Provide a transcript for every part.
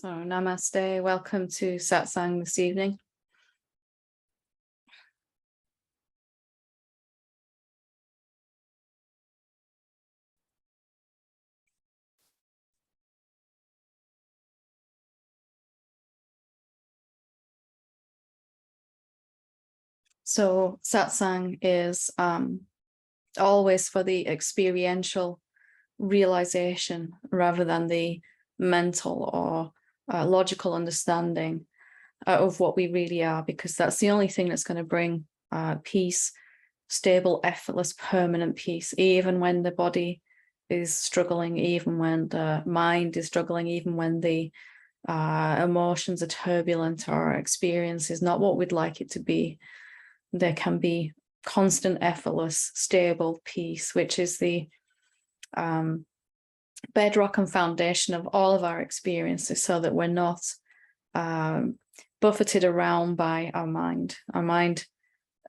So namaste, welcome to Satsang this evening. So Satsang is always for the experiential realization rather than the mental or logical understanding of what we really are, because that's the only thing that's going to bring peace, stable, effortless, permanent peace, even when the body is struggling, even when the mind is struggling, even when the emotions are turbulent or our experience is not what we'd like it to be. There can be constant, effortless, stable peace, which is the bedrock and foundation of all of our experiences, so that we're not buffeted around by our mind. Our mind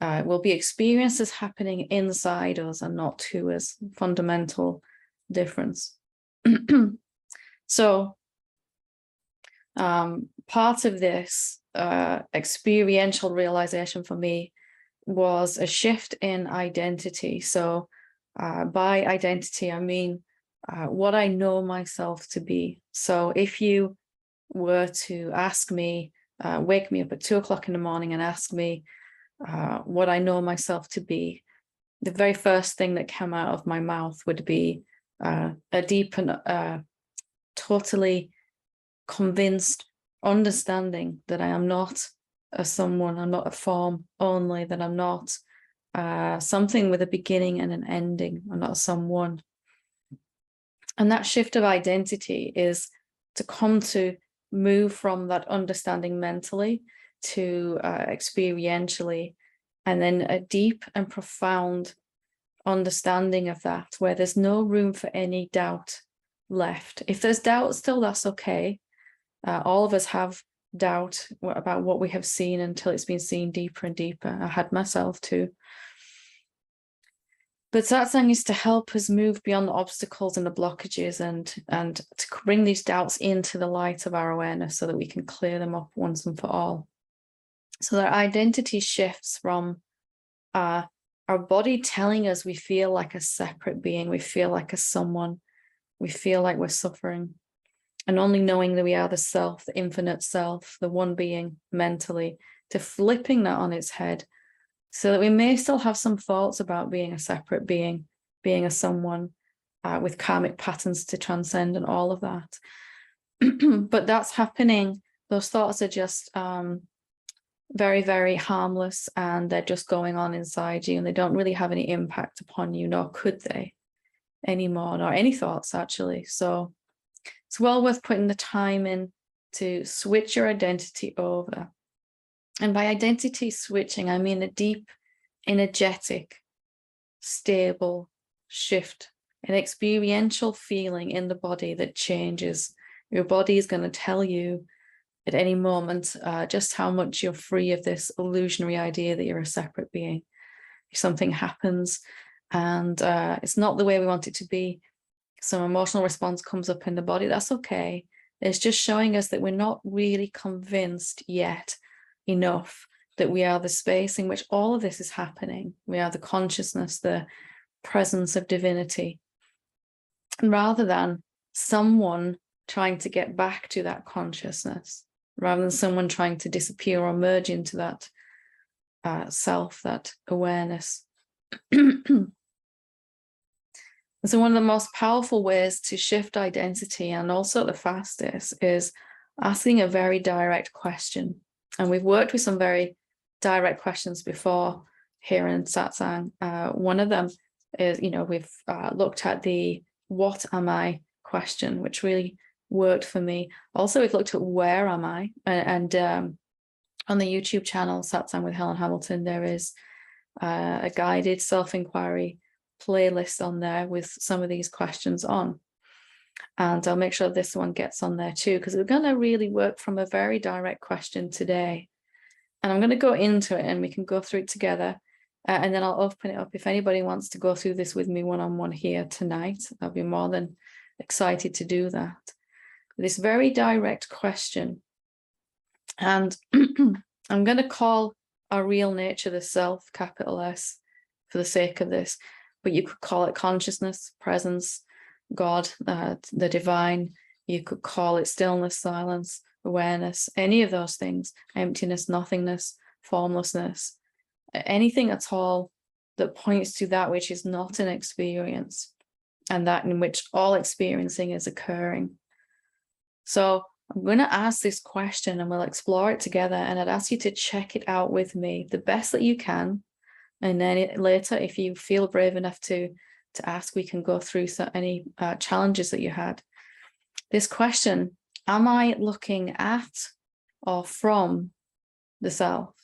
will be experiences happening inside us and not to us. Fundamental difference. So part of this experiential realization for me was a shift in identity. So by identity, I mean what I know myself to be. So if you were to ask me, wake me up at 2 o'clock in the morning and ask me what I know myself to be, the very first thing that came out of my mouth would be a deep and totally convinced understanding that I am not a someone, I'm not a form only, that I'm not something with a beginning and an ending, I'm not someone. And that shift of identity is to come to move from that understanding mentally to experientially, and then a deep and profound understanding of that, where there's no room for any doubt left. If there's doubt still, that's okay. All of us have doubt about what we have seen until it's been seen deeper and deeper. I had myself too. But Satsang is to help us move beyond the obstacles and the blockages, and to bring these doubts into the light of our awareness so that we can clear them up once and for all. So that identity shifts from our body telling us we feel like a separate being, we feel like a someone, we feel like we're suffering, and only knowing that we are the self, the infinite self, the one being mentally, to flipping that on its head, so that we may still have some thoughts about being a separate being, being a someone with karmic patterns to transcend and all of that. But that's happening. Those thoughts are just very, very harmless, and they're just going on inside you, and they don't really have any impact upon you, nor could they anymore, nor any thoughts actually. So it's well worth putting the time in to switch your identity over. And by identity switching, I mean a deep, energetic, stable shift, an experiential feeling in the body that changes. Your body is going to tell you at any moment just how much you're free of this illusionary idea that you're a separate being. If something happens and it's not the way we want it to be, some emotional response comes up in the body, that's okay. It's just showing us that we're not really convinced yet enough that we are the space in which all of this is happening. We are the consciousness, the presence of divinity. And rather than someone trying to get back to that consciousness, rather than someone trying to disappear or merge into that self, that awareness. So one of the most powerful ways to shift identity, and also the fastest, is asking a very direct question. And we've worked with some very direct questions before here in Satsang. One of them is, we've looked at the what am I question, which really worked for me. Also, we've looked at where am I? And on the YouTube channel, Satsang with Helen Hamilton, there is a guided self-inquiry playlist on there with some of these questions on. And I'll make sure this one gets on there too, because we're going to really work from a very direct question today. And I'm going to go into it and we can go through it together. And then I'll open it up. If anybody wants to go through this with me one-on-one here tonight, I'll be more than excited to do that. this very direct question. And I'm going to call our real nature the self, capital S, for the sake of this, but you could call it consciousness, presence, God, the divine. You could call it stillness, silence, awareness, any of those things, emptiness, nothingness, formlessness, anything at all that points to that which is not an experience, and that in which all experiencing is occurring. So I'm going to ask this question and we'll explore it together, and I'd ask you to check it out with me the best that you can. And then later, if you feel brave enough to ask, we can go through any challenges that you had. This question: am I looking at or from the self?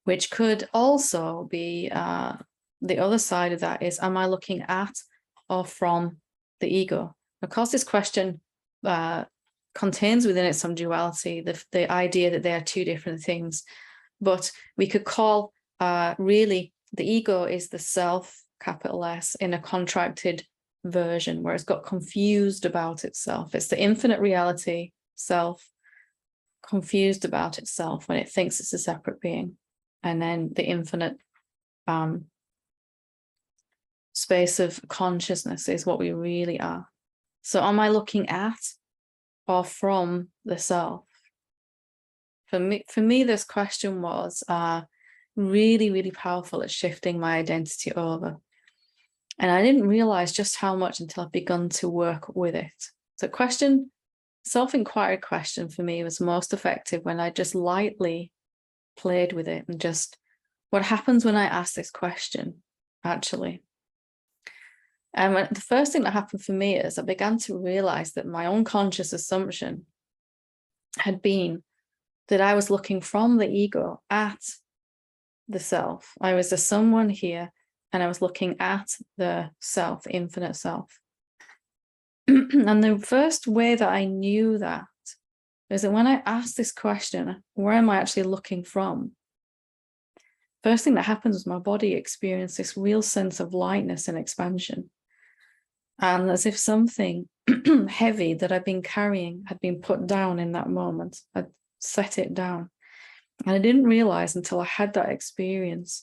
Which could also be the other side of that is, am I looking at or from the ego? Of course, this question contains within it some duality, the idea that they are two different things. But we could call really the ego is the self, capital S, in a contracted version where it's got confused about itself. It's the infinite reality self confused about itself when it thinks it's a separate being. And then the infinite space of consciousness is what we really are. So am I looking at or from the self? For me, this question was really, really powerful at shifting my identity over. And I didn't realize just how much until I've begun to work with it. So self-inquiry question for me was most effective when I just lightly played with it and just, what happens when I ask this question, actually? And the first thing that happened for me is I began to realize that my unconscious assumption had been that I was looking from the ego at the self. I was a someone here, and I was looking at the self, infinite self. And the first way that I knew that is that when I asked this question, where am I actually looking from? First thing that happens is my body experienced this real sense of lightness and expansion. And as if something heavy that I'd been carrying had been put down in that moment. I'd set it down. And I didn't realize until I had that experience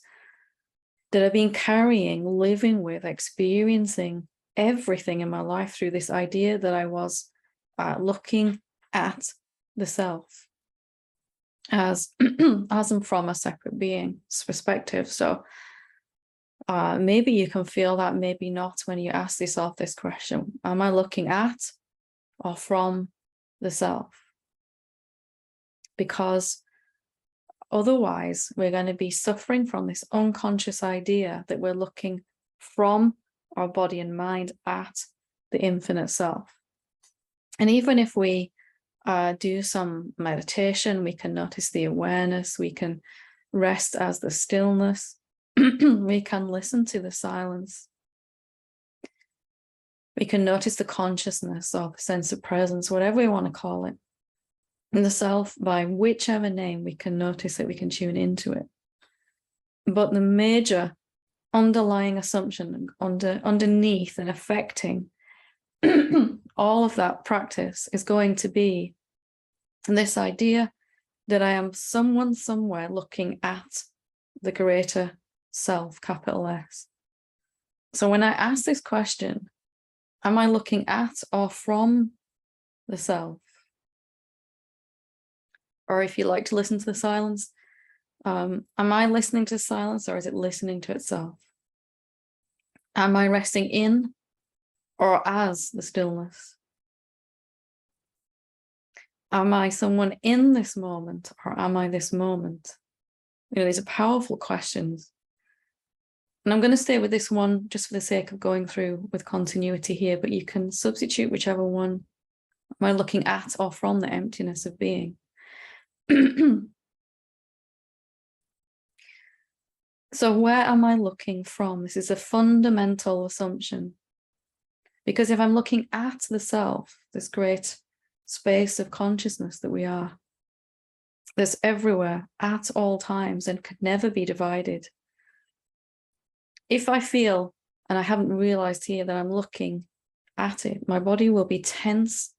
that I've been carrying, living with, experiencing everything in my life through this idea that I was looking at the self as and from a separate being's perspective. So maybe you can feel that, maybe not, when you ask yourself this question: am I looking at or from the self? Because otherwise we're going to be suffering from this unconscious idea that we're looking from our body and mind at the infinite self. And even if we do some meditation, we can notice the awareness, we can rest as the stillness, we can listen to the silence, we can notice the consciousness or the sense of presence, whatever we want to call it. And the self, by whichever name, we can notice it, we can tune into it. But the major underlying assumption underneath and affecting all of that practice is going to be this idea that I am someone somewhere looking at the greater self, capital S. So when I ask this question, am I looking at or from the self? Or if you like to listen to the silence, am I listening to silence, or is it listening to itself? Am I resting in or as the stillness? Am I someone in this moment, or am I this moment? You know, these are powerful questions. And I'm going to stay with this one just for the sake of going through with continuity here, but you can substitute whichever one. Am I looking at or from the emptiness of being? So where am I looking from? This is a fundamental assumption. Because if I'm looking at the self, this great space of consciousness that we are, that's everywhere at all times and could never be divided. If I feel, and I haven't realized here, that I'm looking at it, my body will be tense,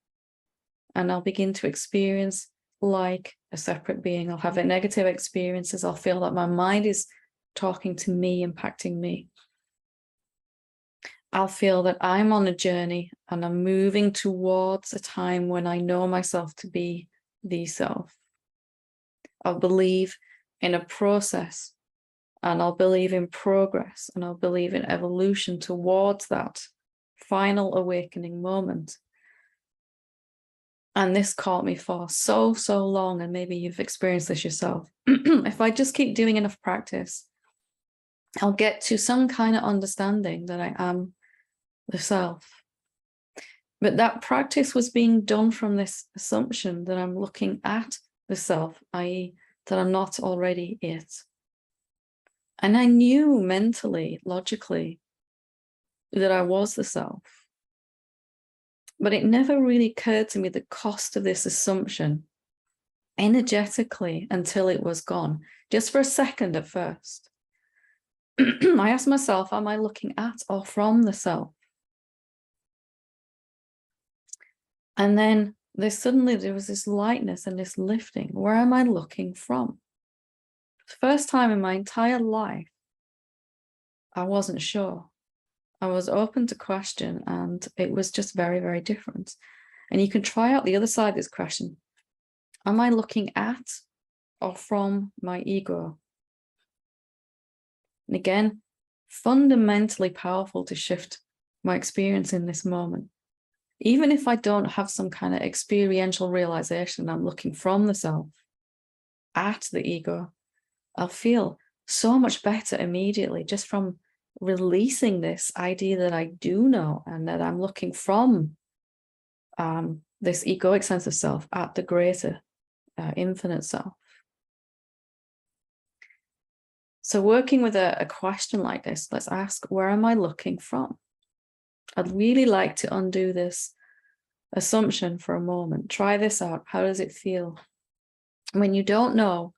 and I'll begin to experience like a separate being. I'll have negative experiences. I'll feel that my mind is talking to me, impacting me. I'll feel that I'm on a journey and I'm moving towards a time when I know myself to be the self. I'll believe in a process, and I'll believe in progress, and I'll believe in evolution towards that final awakening moment. And this caught me for so long, and maybe you've experienced this yourself. If I just keep doing enough practice, I'll get to some kind of understanding that I am the self. But that practice was being done from this assumption that I'm looking at the self, i.e., that I'm not already it. And I knew mentally, logically, that I was the self. But it never really occurred to me the cost of this assumption energetically until it was gone, just for a second at first. I asked myself, am I looking at or from the self? And then there was this lightness and this lifting. Where am I looking from? First time in my entire life, I wasn't sure. I was open to question, and it was just very, very different. And you can try out the other side of this question. Am I looking at or from my ego? And again, fundamentally powerful to shift my experience in this moment. Even if I don't have some kind of experiential realization, I'm looking from the self at the ego, I'll feel so much better immediately just from releasing this idea that I do know, and that I'm looking from this egoic sense of self at the greater infinite self. So working with a question like this, let's ask, where am I looking from? I'd really like to undo this assumption for a moment. Try this out. How does it feel when you don't know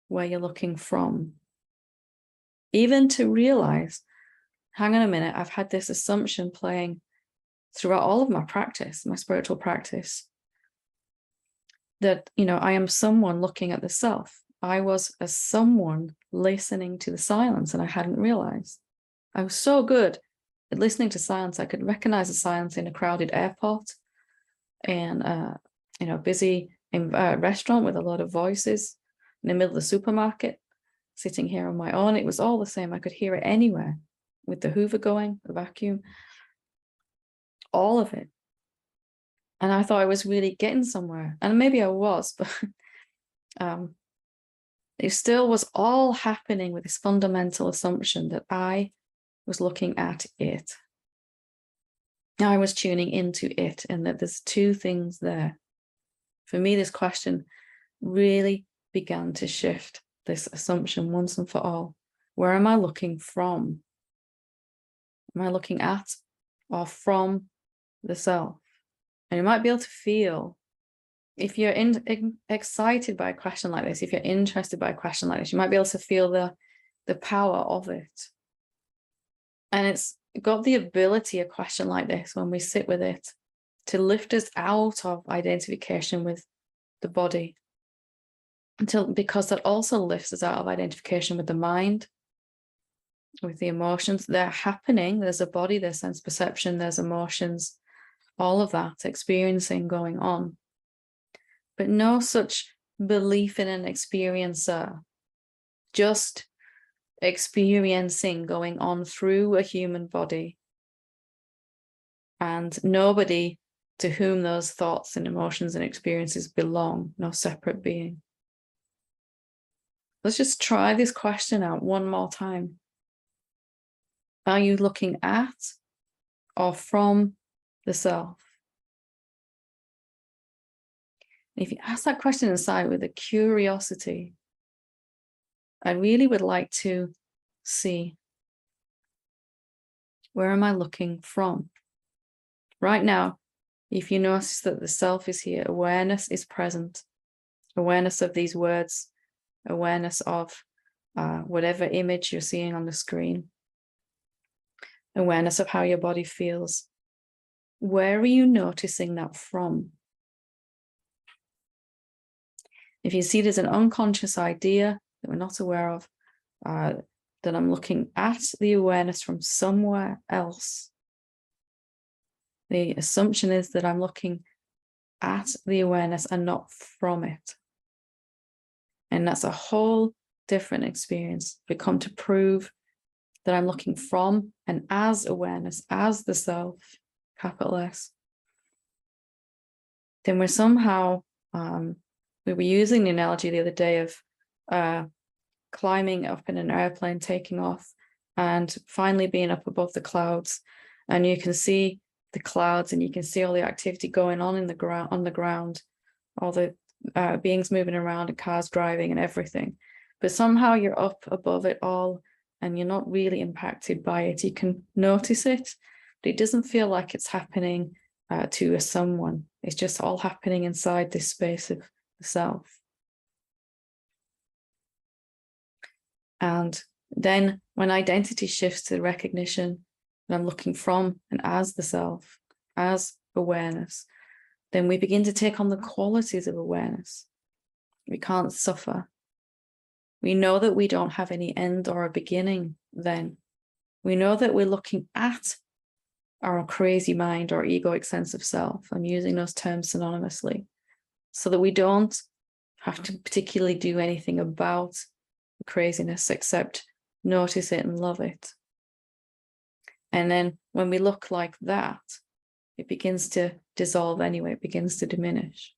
where you're looking from? Even to realize, hang on a minute, I've had this assumption playing throughout all of my practice, my spiritual practice, that, I am someone looking at the self. I was a someone listening to the silence, and I hadn't realized. I was so good at listening to silence. I could recognize the silence in a crowded airport, and busy restaurant with a lot of voices, in the middle of the supermarket, sitting here on my own. It was all the same. I could hear it anywhere, with the Hoover going, the vacuum, all of it. And I thought I was really getting somewhere, and maybe I was, but it still was all happening with this fundamental assumption that I was looking at it. I was tuning into it, and that there's two things there. For me, this question really began to shift this assumption once and for all. Where am I looking from? Am I looking at or from the self? And you might be able to feel, if you're excited by a question like this, if you're interested by a question like this, you might be able to feel the power of it. And it's got the ability, a question like this, when we sit with it, to lift us out of identification with the body, because that also lifts us out of identification with the mind, with the emotions. They're happening. There's a body, there's sense perception, there's emotions, all of that experiencing going on. But no such belief in an experiencer, just experiencing going on through a human body, and nobody to whom those thoughts and emotions and experiences belong, no separate being. Let's just try this question out one more time. Are you looking at or from the self? And if you ask that question inside with a curiosity, I really would like to see, where am I looking from? Right now, if you notice that the self is here, awareness is present, awareness of these words, awareness of whatever image you're seeing on the screen, awareness of how your body feels. where are you noticing that from? If you see there's an unconscious idea that we're not aware of, that I'm looking at the awareness from somewhere else. The assumption is that I'm looking at the awareness and not from it. And that's a whole different experience. We come to prove that I'm looking from and as awareness, as the self, capital S. Then we're somehow, we were using the analogy the other day of climbing up in an airplane, taking off, and finally being up above the clouds. And you can see the clouds and you can see all the activity going on in the ground, on the ground, all the beings moving around and cars driving and everything. But somehow you're up above it all and you're not really impacted by it. You can notice it, but it doesn't feel like it's happening to someone. It's just all happening inside this space of the self. And then when identity shifts to recognition that I'm looking from and as the self, as awareness, then we begin to take on the qualities of awareness. We can't suffer. We know that we don't have any end or a beginning then. We know that we're looking at our crazy mind or egoic sense of self. I'm using those terms synonymously, so that we don't have to particularly do anything about the craziness except notice it and love it. And then when we look like that, it begins to dissolve anyway, it begins to diminish.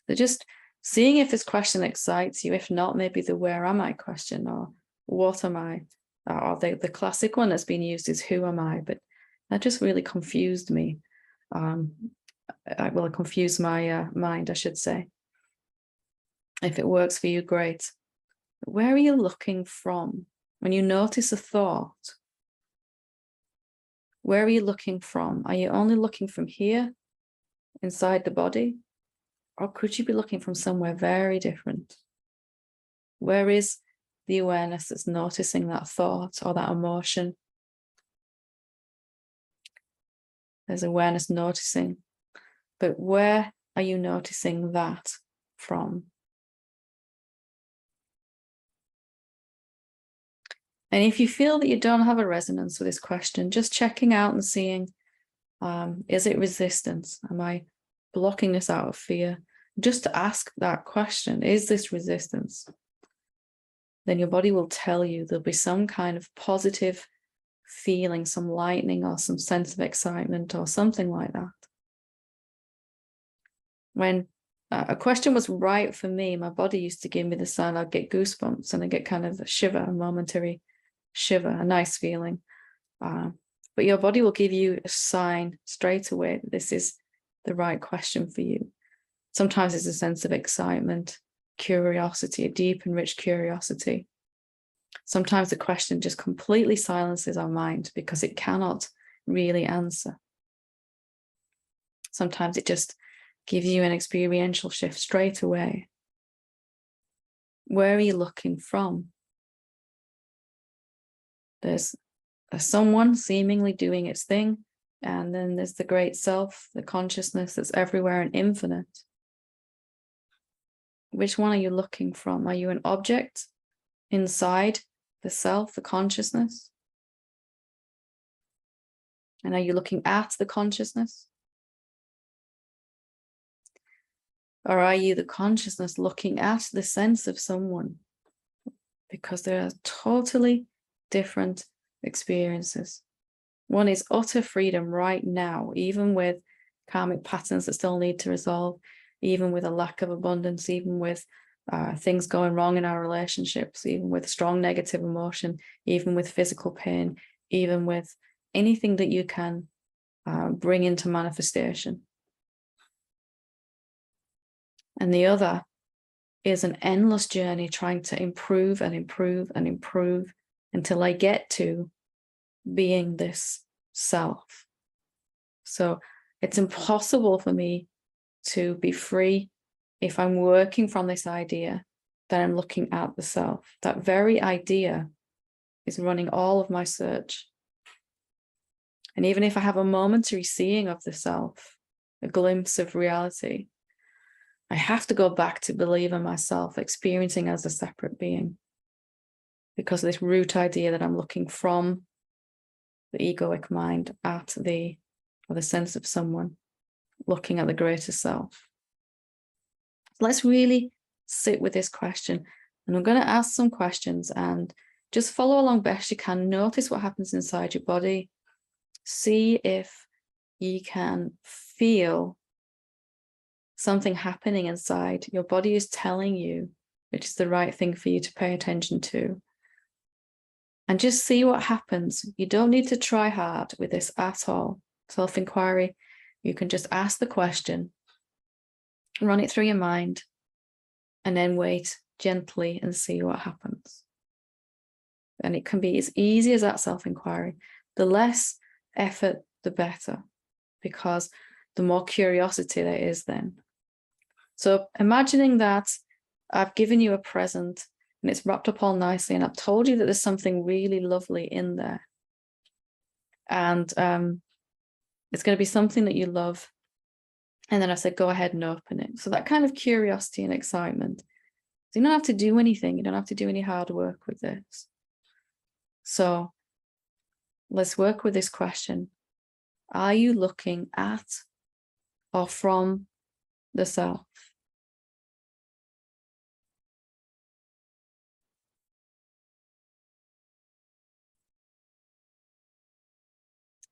So just seeing if this question excites you. If not, maybe the where am I question, or what am I? Or the classic one that's been used is who am I? But that just really confused me. It confused my mind, I should say. If it works for you, great. But where are you looking from? When you notice a thought, where are you looking from? Are you only looking from here, inside the body? Or could you be looking from somewhere very different? Where is the awareness that's noticing that thought or that emotion? There's awareness noticing, but where are you noticing that from? And if you feel that you don't have a resonance with this question, just checking out and seeing, is it resistance? Am I blocking this out of fear? Just to ask that question, is this resistance? Then your body will tell you. There'll be some kind of positive feeling, some lightening or some sense of excitement or something like that. When a question was right for me, my body used to give me the sign. I'd get goosebumps and I get kind of a shiver, a momentary shiver, a nice feeling. But your body will give you a sign straight away that this is the right question for you. Sometimes it's a sense of excitement, curiosity, a deep and rich curiosity. Sometimes the question just completely silences our mind because it cannot really answer. Sometimes it just gives you an experiential shift straight away. Where are you looking from? There's someone seemingly doing its thing, and then there's the great self, the consciousness that's everywhere and infinite. Which one are you looking from? Are you an object inside the self, the consciousness? And are you looking at the consciousness? Or are you the consciousness looking at the sense of someone? Because there are totally different experiences. One is utter freedom right now, even with karmic patterns that still need to resolve, even with a lack of abundance, even with things going wrong in our relationships, even with strong negative emotion, even with physical pain, even with anything that you can bring into manifestation. And the other is an endless journey trying to improve and improve and improve until I get to being this self. So it's impossible for me to be free if I'm working from this idea that I'm looking at the self. That very idea is running all of my search. And even if I have a momentary seeing of the self, a glimpse of reality, I have to go back to believing myself experiencing as a separate being, because of this root idea that I'm looking from the egoic mind at the sense of someone, looking at the greater self. Let's really sit with this question. And I'm going to ask some questions and just follow along best you can. Notice what happens inside your body. See if you can feel something happening inside. Your body is telling you which is the right thing for you to pay attention to. And just see what happens. You don't need to try hard with this at all. Self-inquiry, you can just ask the question, run it through your mind, and then wait gently and see what happens. And it can be as easy as that self-inquiry. The less effort, the better, because the more curiosity there is then. So imagining that I've given you a present and it's wrapped up all nicely, and I've told you that there's something really lovely in there. And it's going to be something that you love. And then I said, go ahead and open it. So that kind of curiosity and excitement. So you don't have to do anything. You don't have to do any hard work with this. So let's work with this question. Are you looking at or from the self?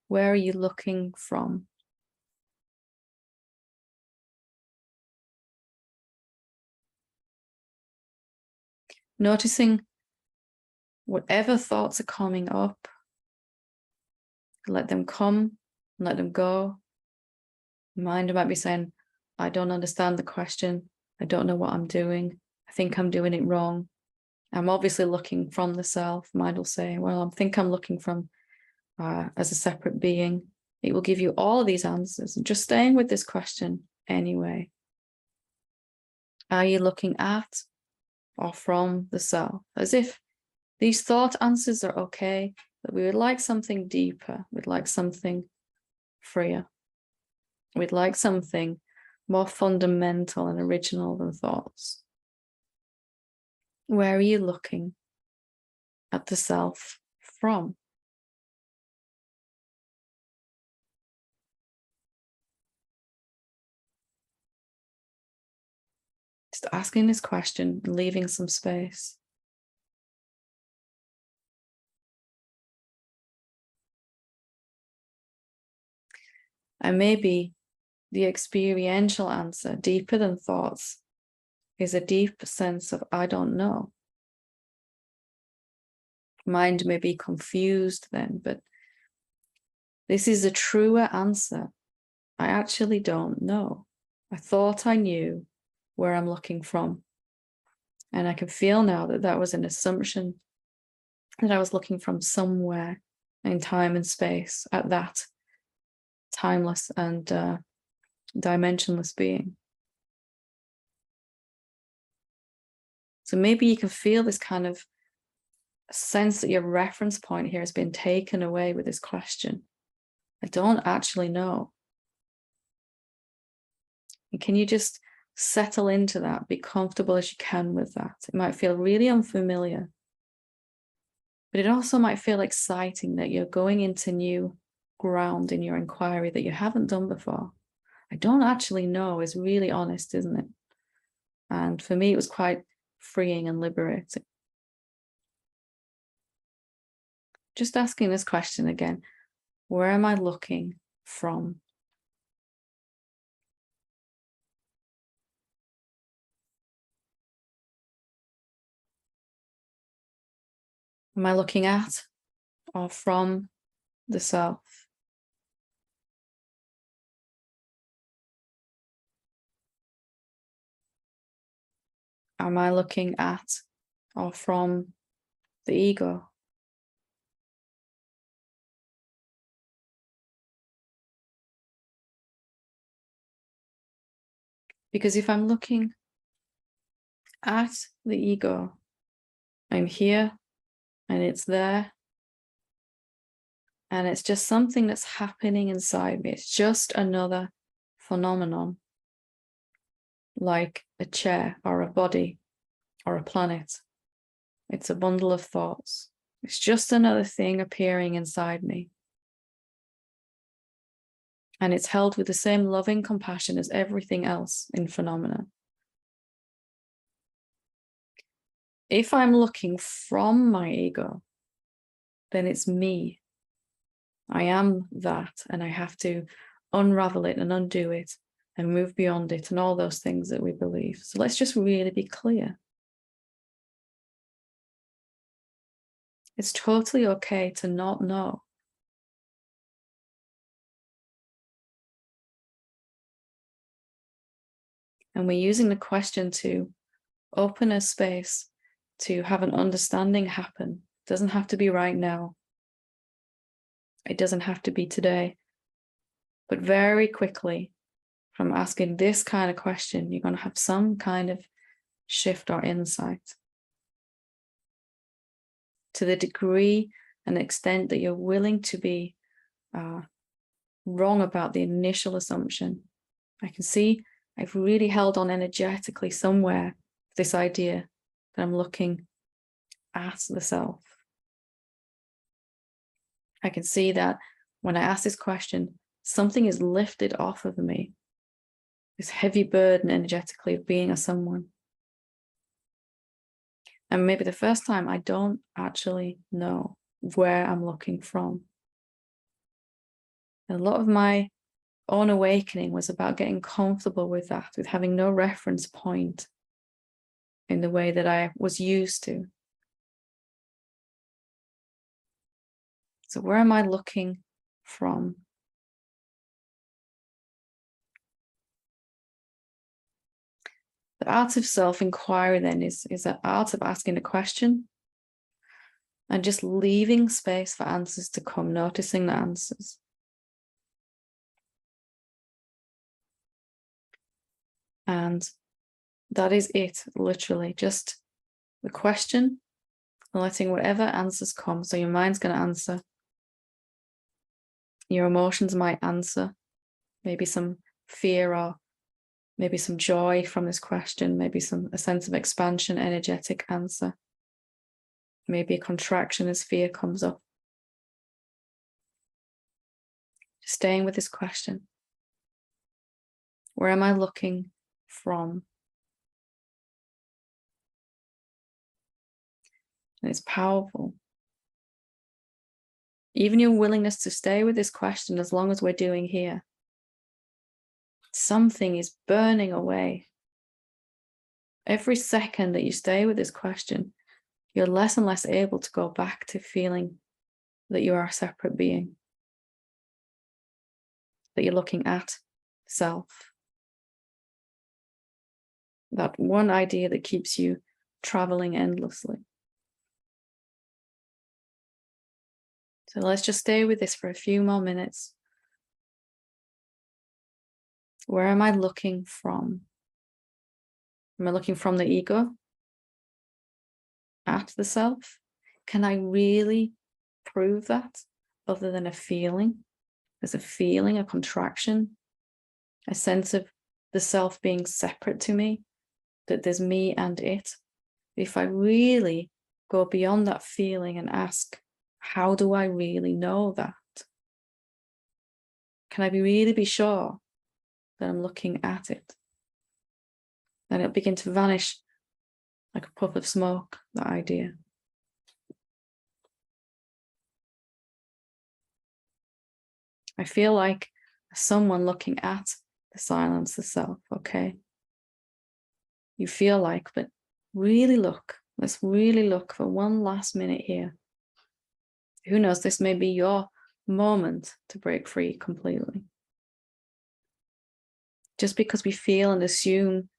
Where are you looking from? Noticing whatever thoughts are coming up, let them come, let them go. Mind might be saying, I don't understand the question. I don't know what I'm doing. I think I'm doing it wrong. I'm obviously looking from the self. Mind will say, well, I think I'm looking from as a separate being. It will give you all of these answers. And just staying with this question anyway. Are you looking at or from the self? As if these thought answers are okay, but we would like something deeper. We'd like something freer. We'd like something more fundamental and original than thoughts. Where are you looking at the self from? Just asking this question, leaving some space. And maybe the experiential answer, deeper than thoughts, is a deep sense of, I don't know. Mind may be confused then, but this is a truer answer. I actually don't know. I thought I knew where I'm looking from. And I can feel now that that was an assumption, that I was looking from somewhere in time and space at that timeless and dimensionless being. So maybe you can feel this kind of sense that your reference point here has been taken away with this question. I don't actually know. And can you just settle into that, be comfortable as you can with that? It might feel really unfamiliar, but it also might feel exciting that you're going into new ground in your inquiry that you haven't done before. I don't actually know is really honest, isn't it? And for me, it was quite freeing and liberating. Just asking this question again, where am I looking from? Am I looking at or from the self? Am I looking at or from the ego? Because if I'm looking at the ego, I'm here and it's there. And it's just something that's happening inside me. It's just another phenomenon, like a chair or a body or a planet. It's a bundle of thoughts. It's just another thing appearing inside me. And it's held with the same loving compassion as everything else in phenomena. If I'm looking from my ego, then it's me. I am that, and I have to unravel it and undo it and move beyond it and all those things that we believe. So let's just really be clear. It's totally okay to not know. And we're using the question to open a space to have an understanding happen. It doesn't have to be right now. It doesn't have to be today. But very quickly, from asking this kind of question, you're going to have some kind of shift or insight. To the degree and extent that you're willing to be wrong about the initial assumption. I can see I've really held on energetically somewhere this idea that I'm looking at the self. I can see that when I ask this question, something is lifted off of me, this heavy burden energetically of being a someone. And maybe the first time I don't actually know where I'm looking from. And a lot of my own awakening was about getting comfortable with that, with having no reference point in the way that I was used to. So where am I looking from? The art of self-inquiry then is the art of asking a question and just leaving space for answers to come, noticing the answers. And that is it, literally, just the question and letting whatever answers come. So your mind's going to answer. Your emotions might answer, maybe some fear or maybe some joy from this question, maybe a sense of expansion, energetic answer. Maybe a contraction as fear comes up. Just staying with this question. Where am I looking from? And it's powerful. Even your willingness to stay with this question as long as we're doing here. Something is burning away. Every second that you stay with this question, you're less and less able to go back to feeling that you are a separate being, that you're looking at self. That one idea that keeps you traveling endlessly. So let's just stay with this for a few more minutes. Where am I looking from? Am I looking from the ego? At the self? Can I really prove that other than a feeling? There's a feeling, a contraction, a sense of the self being separate to me, that there's me and it. If I really go beyond that feeling and ask, how do I really know that? Can I really be sure that I'm looking at it? Then it'll begin to vanish like a puff of smoke, that idea. I feel like someone looking at the silence, the self, okay? You feel like, but really look. Let's really look for one last minute here. Who knows, this may be your moment to break free completely. Just because we feel and assume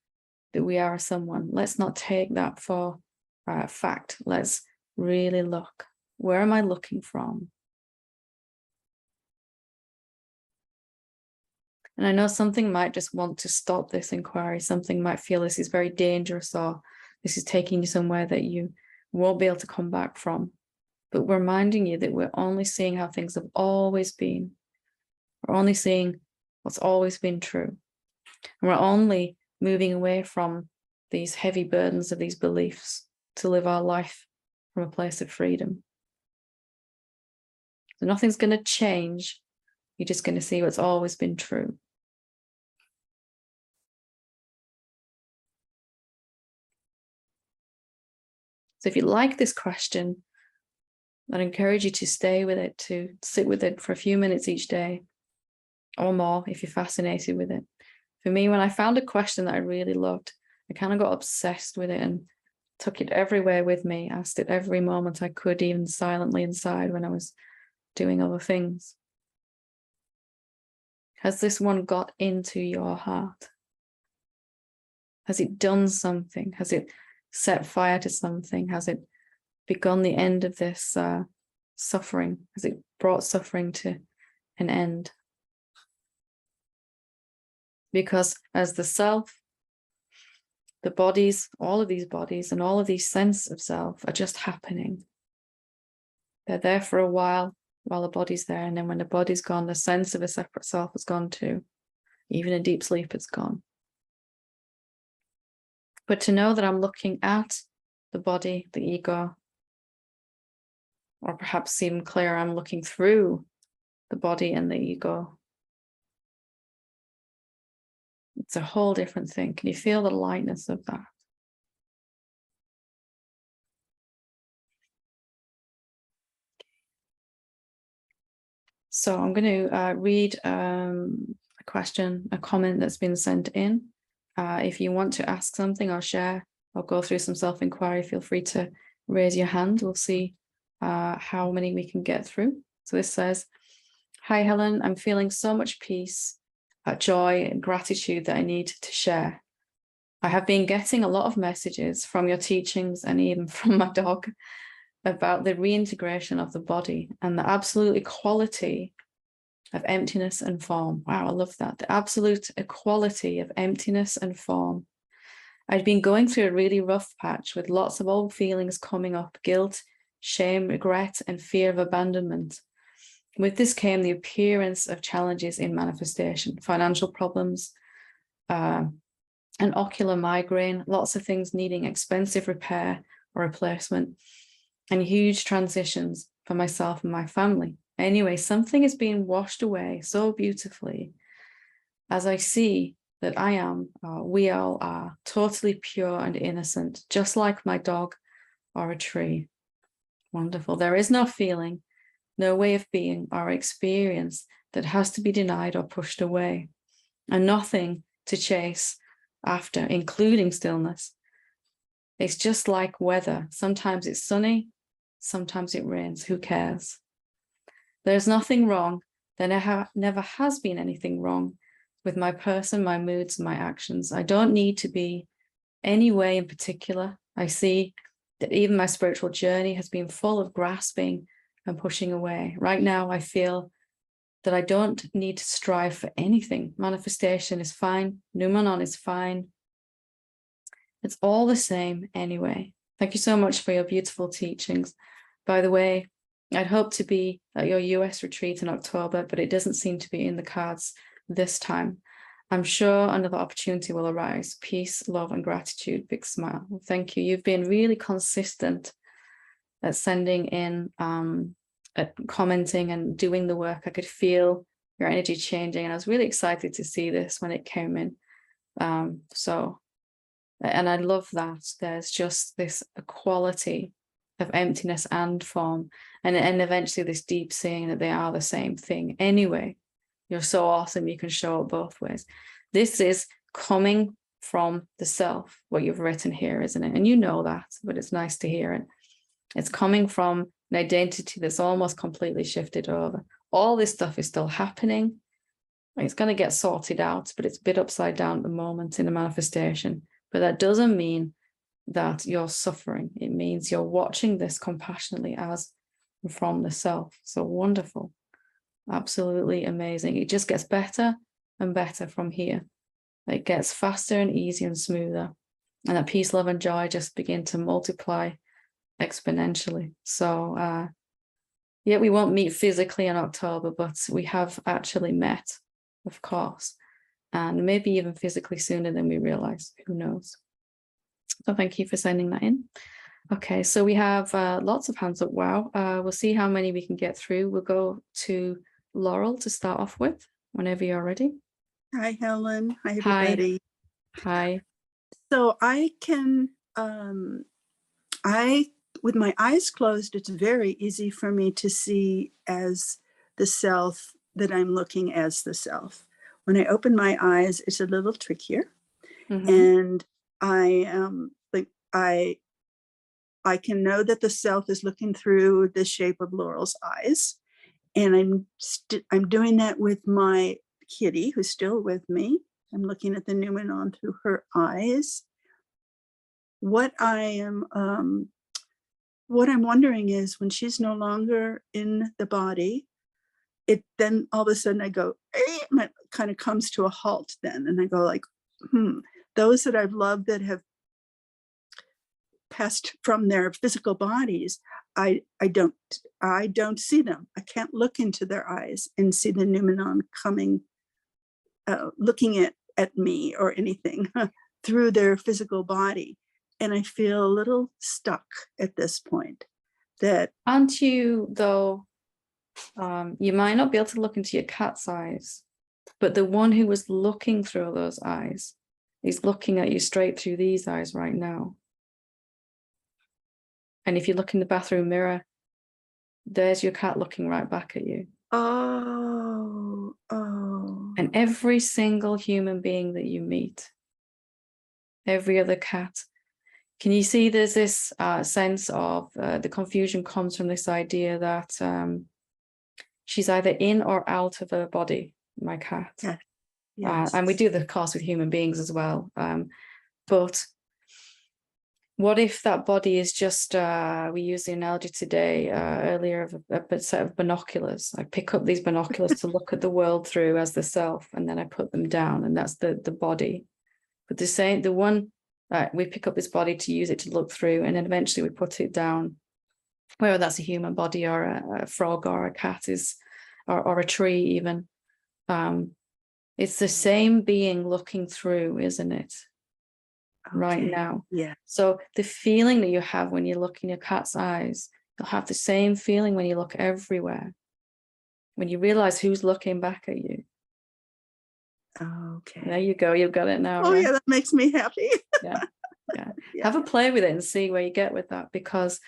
that we are someone, let's not take that for fact. Let's really look. Where am I looking from? And I know something might just want to stop this inquiry. Something might feel this is very dangerous, or this is taking you somewhere that you won't be able to come back from. but we're reminding you that we're only seeing how things have always been. We're only seeing what's always been true. And we're only moving away from these heavy burdens of these beliefs to live our life from a place of freedom. So nothing's going to change. You're just going to see what's always been true. So if you like this question, I'd encourage you to stay with it, to sit with it for a few minutes each day or more if you're fascinated with it. For me, when I found a question that I really loved, I kind of got obsessed with it and took it everywhere with me, asked it every moment I could, even silently inside when I was doing other things. Has this one got into your heart? Has it done something? Has it set fire to something? Has it begun the end of this suffering? Has it brought suffering to an end? Because as the self, the bodies, all of these bodies and all of these sense of self are just happening. They're there for a while the body's there. And then when the body's gone, the sense of a separate self has gone too. Even in deep sleep, it's gone. But to know that I'm looking at the body, the ego, or perhaps even clearer, I'm looking through the body and the ego. It's a whole different thing. Can you feel the lightness of that? So I'm going to read a question, a comment that's been sent in. If you want to ask something or share or go through some self-inquiry, feel free to raise your hand. We'll see how many we can get through. So this says, "Hi, Helen. I'm feeling so much peace, joy and gratitude that I need to share. I have been getting a lot of messages from your teachings and even from my dog about the reintegration of the body and the absolute equality of emptiness and form." Wow, I love that. The absolute equality of emptiness and form. I'd been going through a really rough patch with lots of old feelings coming up: guilt, shame, regret, and fear of abandonment. With this came the appearance of challenges in manifestation, financial problems, an ocular migraine, lots of things needing expensive repair or replacement, and huge transitions for myself and my family. Anyway, something is being washed away so beautifully as I see that I am, we all are, totally pure and innocent, just like my dog or a tree. Wonderful. There is no feeling, no way of being or experience that has to be denied or pushed away, and nothing to chase after, including stillness. It's just like weather. Sometimes it's sunny, sometimes it rains. Who cares? There's nothing wrong. There never has been anything wrong with my person, my moods, my actions. I don't need to be any way in particular. I see that even my spiritual journey has been full of grasping and pushing away. Right now, I feel that I don't need to strive for anything. Manifestation is fine. Noumenon is fine. It's all the same anyway. Thank you so much for your beautiful teachings. By the way, I'd hope to be at your US retreat in October, but it doesn't seem to be in the cards this time. I'm sure another opportunity will arise. Peace, love, and gratitude. Big smile. Thank you. You've been really consistent at sending in, at commenting and doing the work. I could feel your energy changing, and I was really excited to see this when it came in. And I love that there's just this equality of emptiness and form, and eventually this deep seeing that they are the same thing. Anyway, you're so awesome. You can show up both ways. This is coming from the self, what you've written here, isn't it? And you know that, but it's nice to hear it. It's coming from an identity that's almost completely shifted over. All this stuff is still happening. It's going to get sorted out, but it's a bit upside down at the moment in the manifestation. But that doesn't mean that you're suffering. It means you're watching this compassionately as from the self. So wonderful. Absolutely amazing. It just gets better and better from here. It gets faster and easier and smoother. And that peace, love, and joy just begin to multiply exponentially. So Yeah, we won't meet physically in October, but we have actually met, of course, and maybe even physically sooner than we realize. Who knows? So thank you for sending that in. Okay, so we have lots of hands up. Wow. We'll see how many we can get through. We'll go to Laurel to start off with, whenever you're ready. Hi, Helen. Hi, everybody. Hi. So I can, with my eyes closed, it's very easy for me to see as the self that I'm looking as the self. When I open my eyes, it's a little trickier. And I can know that the self is looking through the shape of Laurel's eyes. And I'm doing that with my kitty, who's still with me. I'm looking at the noumenon through her eyes. What I'm wondering is, when she's no longer in the body, then all of a sudden I go, it kind of comes to a halt then. And I go like, those that I've loved that have passed from their physical bodies, I don't see them. I can't look into their eyes and see the noumenon coming, looking at me or anything through their physical body. And I feel a little stuck at this point. That aren't you though? You might not be able to look into your cat's eyes, but the one who was looking through those eyes is looking at you straight through these eyes right now. And if you look in the bathroom mirror, there's your cat looking right back at you. Oh. And every single human being that you meet, every other cat, can you see there's this sense of the confusion comes from this idea that she's either in or out of her body, my cat. Yeah. Yes. And we do the course with human beings as well. But what if that body is just, we use the analogy today, earlier, of a set of binoculars. I pick up these binoculars to look at the world through as the self, and then I put them down, and that's the body. But the one, we pick up this body to use it to look through, and then eventually we put it down, whether that's a human body or a frog or a cat or a tree even. It's the same being looking through, isn't it? Right now. Yeah. So the feeling that you have when you look in your cat's eyes, you'll have the same feeling when you look everywhere. When you realize who's looking back at you. Okay. There you go. You've got it now. Oh, right? yeah, that makes me happy. Yeah. Have a play with it and see where you get with that, because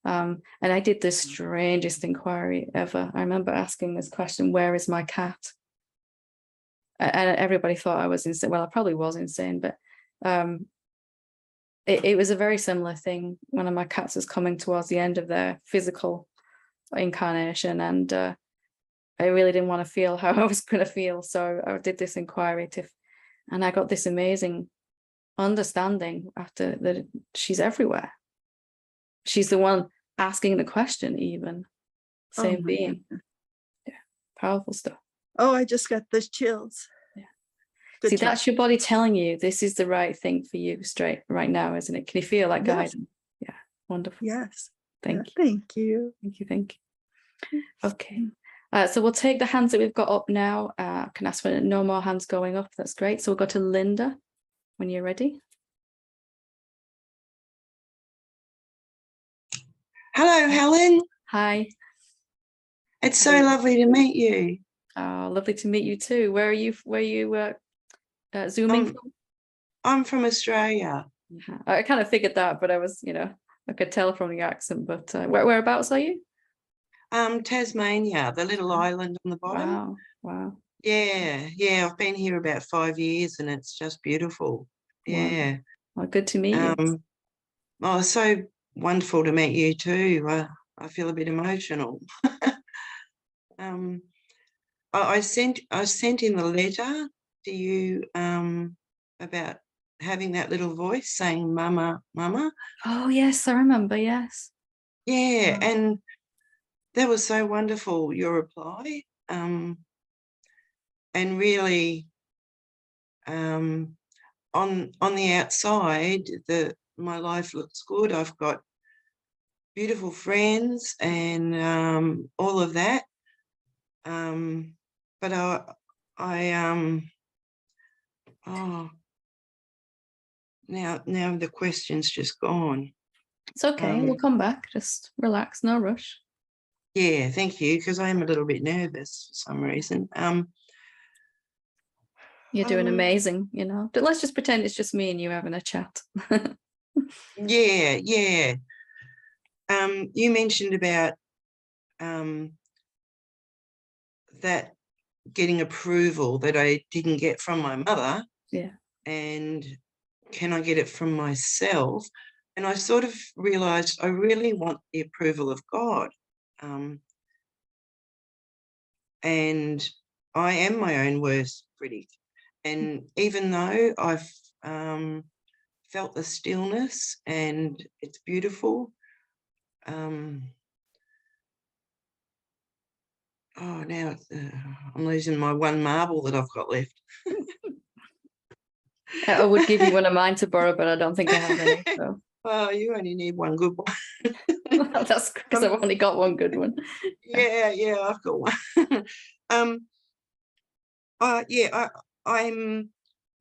and I did the strangest inquiry ever. I remember asking this question, where is my cat? And everybody thought I was insane. Well, I probably was insane, but it was a very similar thing. One of my cats was coming towards the end of their physical incarnation, and I really didn't want to feel how I was going to feel. So I did this inquiry and I got this amazing understanding after that she's everywhere. She's the one asking the question, even. Same being. Yeah, powerful stuff. Oh, I just got the chills. Good See, job. That's your body telling you this is the right thing for you straight right now, isn't it? Can you feel that guidance? Yeah, wonderful. Yes. Thank you. Thank you. Thank you. Okay. So we'll take the hands that we've got up now. Can ask for no more hands going up. That's great. So we'll go to Linda when you're ready. Hello, Helen. Hi. It's so lovely to meet you. Oh, lovely to meet you too. Where are you Zooming from? I'm from Australia. Yeah. I kind of figured that, but I was, I could tell from the accent, but whereabouts are you? Tasmania, the little island on the bottom. Wow. Yeah. I've been here about 5 years and it's just beautiful. Yeah. Wow. Well, good to meet you. Oh, so wonderful to meet you too. I feel a bit emotional. I sent in the letter to you about having that little voice saying mama, mama. Oh yes, I remember. Yes. Yeah, and that was so wonderful, your reply. And really on the outside my life looks good. I've got beautiful friends and all of that. But oh, now the question's just gone. It's okay. We'll come back. Just relax. No rush. Yeah, thank you, because I am a little bit nervous for some reason. You're doing amazing, you know. But let's just pretend it's just me and you having a chat. Yeah. You mentioned about that getting approval that I didn't get from my mother. Yeah. And can I get it from myself? And I sort of realized I really want the approval of God. And I am my own worst critic. And even though I've felt the stillness and it's beautiful, now I'm losing my one marble that I've got left. I would give you one of mine to borrow, but I don't think I have any. So. Oh, you only need one good one. That's because I've only got one good one. Yeah, I've got one.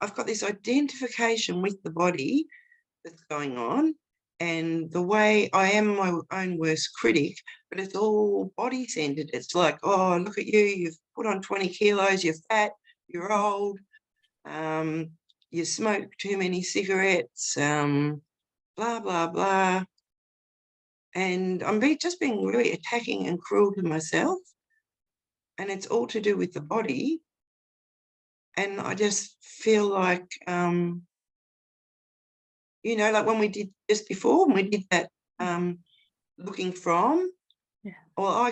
I've got this identification with the body that's going on, and the way I am my own worst critic, but it's all body centered. It's like, oh, look at you, you've put on 20 kilos, you're fat, you're old, you smoke too many cigarettes, blah, blah, blah. And I'm just being really attacking and cruel to myself. And it's all to do with the body. And I just feel like, like when we did just before, when we did that looking from, well, I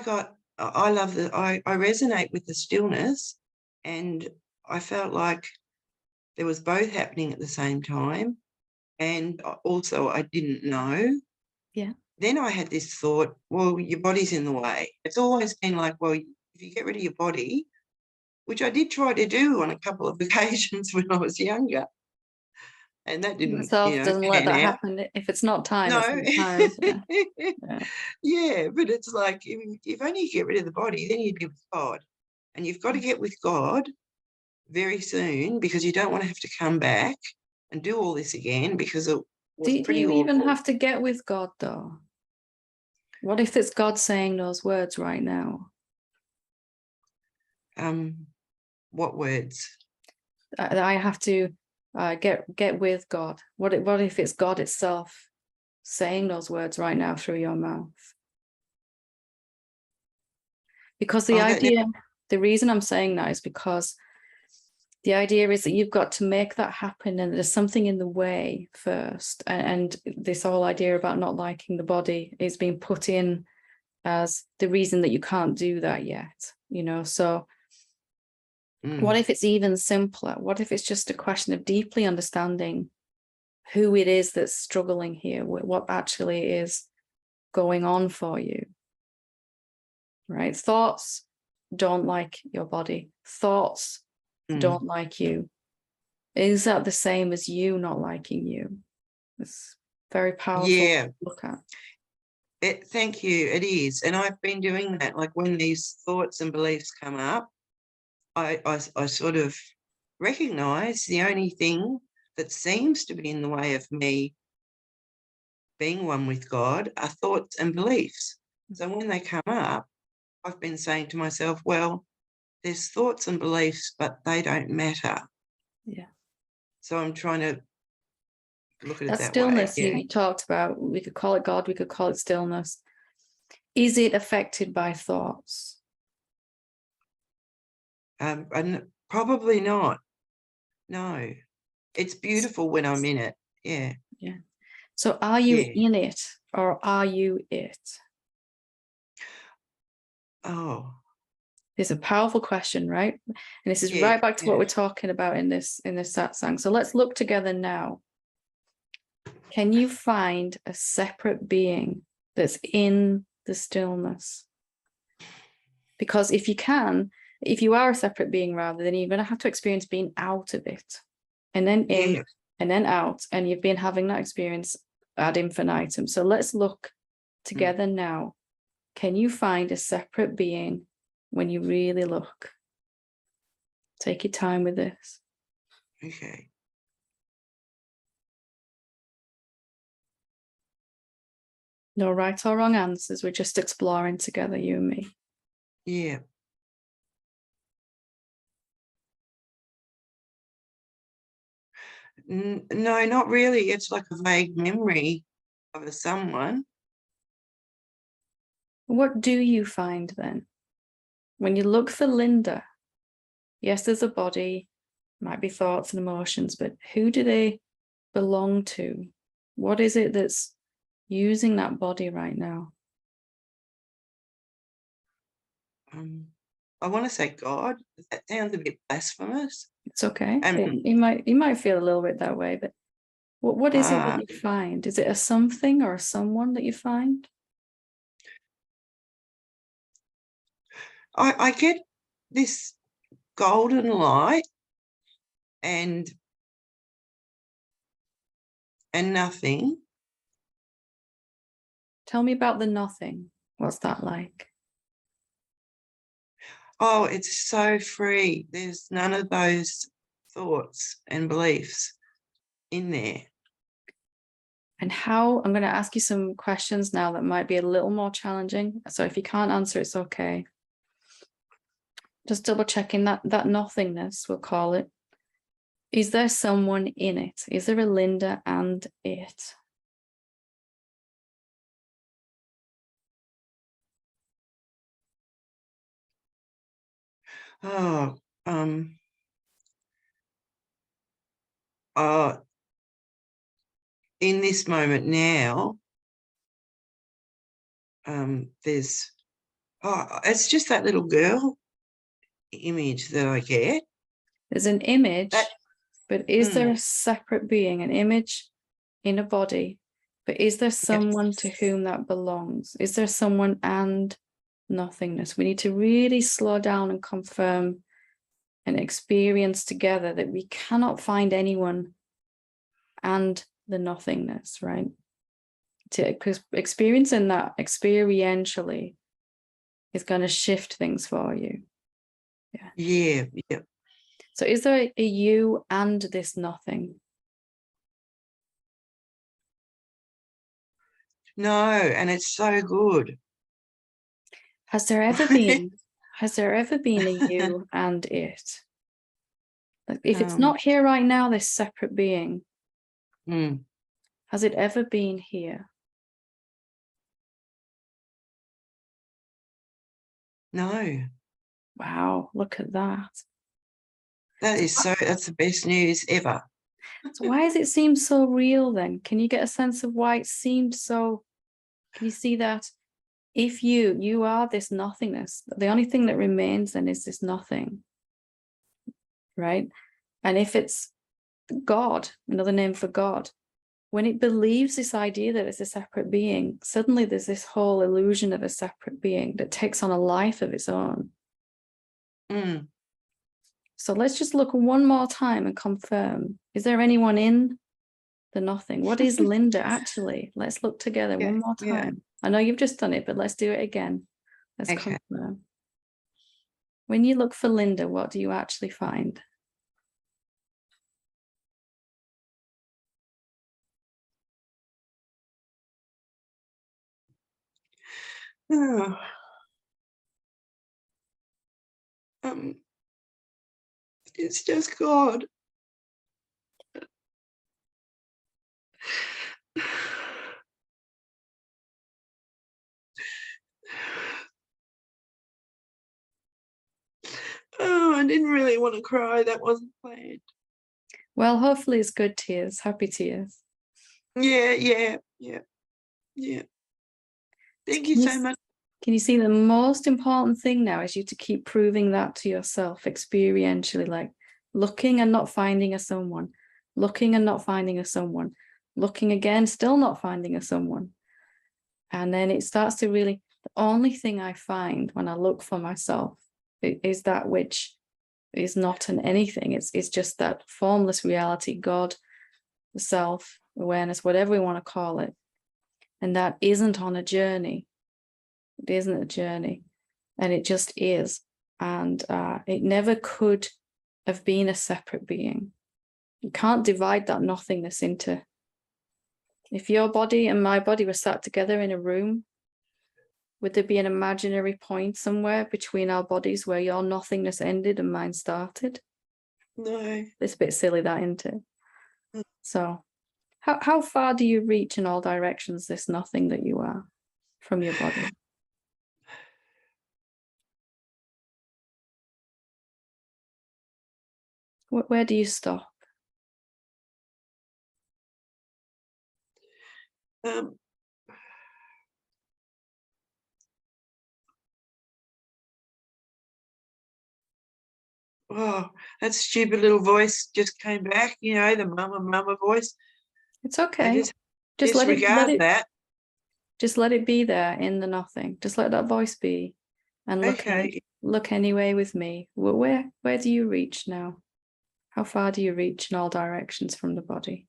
resonate with the stillness, and I felt like there was both happening at the same time. And also I didn't know. Yeah. Then I had this thought, well, your body's in the way. It's always been like, well, if you get rid of your body, which I did try to do on a couple of occasions when I was younger, and that didn't, Yourself doesn't let that happen. If it's not time, no. it's not time. Yeah, but it's like if only you get rid of the body, then you'd be with God, and you've got to get with God very soon, because you don't want to have to come back and do all this again, because it was do pretty you awful. even have to get with God though? What if it's God saying those words right now? What words? I have to get with God. What if it's God itself saying those words right now through your mouth? Because the reason I'm saying that is because the idea is that you've got to make that happen, and there's something in the way first. And this whole idea about not liking the body is being put in as the reason that you can't do that yet, so what if it's even simpler? What if it's just a question of deeply understanding who it is that's struggling here, what actually is going on for you, right? Thoughts don't like your body. Thoughts don't like you. Is that the same as you not liking you? It's very powerful to look at. Thank you. It is. And I've been doing that. Like when these thoughts and beliefs come up, I sort of recognize the only thing that seems to be in the way of me being one with God are thoughts and beliefs. So when they come up, I've been saying to myself, well, there's thoughts and beliefs, but they don't matter. Yeah. So I'm trying to look at it that stillness way. you talked about, we could call it God, we could call it stillness. Is it affected by thoughts? And probably not. No. It's beautiful when I'm in it. Yeah. Yeah. So are you in it, or are you it? Oh. It's a powerful question, right? And this is right back to what we're talking about in this satsang. So let's look together now. Can you find a separate being that's in the stillness? Because if you are a separate being, rather, then you're going to have to experience being out of it, and then in, and then out, and you've been having that experience ad infinitum. So let's look together now, can you find a separate being when you really look? Take your time with this. Okay. No right or wrong answers. We're just exploring together, you and me. Yeah. No, not really. It's like a vague memory of a someone. What do you find then? When you look for Linda, yes, there's a body, might be thoughts and emotions, but who do they belong to? What is it that's using that body right now? I want to say God. That sounds a bit blasphemous. It's okay. And You might feel a little bit that way, but what is it that you find? Is it a something or a someone that you find? I get this golden light and nothing. Tell me about the nothing. What's that like? Oh, it's so free. There's none of those thoughts and beliefs in there. And how, I'm going to ask you some questions now that might be a little more challenging. So if you can't answer, it's okay. Just double checking that nothingness, we'll call it. Is there someone in it? Is there a Linda and it? Oh, in this moment now, there's, it's just that little girl image that I get. There's an image, but is there a separate being, an image in a body? But is there someone to whom that belongs? Is there someone and nothingness? We need to really slow down and confirm and experience together that we cannot find anyone and the nothingness, right? Because experiencing that experientially is going to shift things for you. Yeah. So is there a you and this nothing? No, and it's so good. Has there ever been a you and it? Like if it's not here right now, this separate being, has it ever been here? No. Wow, look at that. That's the best news ever. So why does it seem so real then? Can you get a sense of why it seemed so? Can you see that if you are this nothingness, the only thing that remains then is this nothing, right? And if it's God, another name for God, when it believes this idea that it's a separate being, suddenly there's this whole illusion of a separate being that takes on a life of its own. So let's just look one more time and confirm. Is there anyone in the nothing? What is Linda actually? Let's look together one more time. Yeah. I know you've just done it, but let's do it again. Let's confirm. When you look for Linda, what do you actually find? Oh. It's just God. Oh, I didn't really want to cry. That wasn't planned. Well, hopefully it's good tears, happy tears. Yeah. Thank you so much. Can you see the most important thing now is you to keep proving that to yourself experientially, like looking and not finding a someone, looking and not finding a someone, looking again, still not finding a someone. And then it starts to really, the only thing I find when I look for myself is that which is not an anything. It's just that formless reality, God, the self, awareness, whatever we want to call it. And that isn't on a journey. It isn't a journey. And it just is. And it never could have been a separate being. You can't divide that nothingness into. If your body and my body were sat together in a room, would there be an imaginary point somewhere between our bodies where your nothingness ended and mine started? No. It's a bit silly, that, isn't it? Mm. So how far do you reach in all directions, this nothing that you are, from your body? Where do you stop? Oh, that stupid little voice just came back, you know, the mama voice. It's I okay. just Disregard that. Just let it be there in the nothing. Just let that voice be, and look anyway with me. Where do you reach now? How far do you reach in all directions from the body?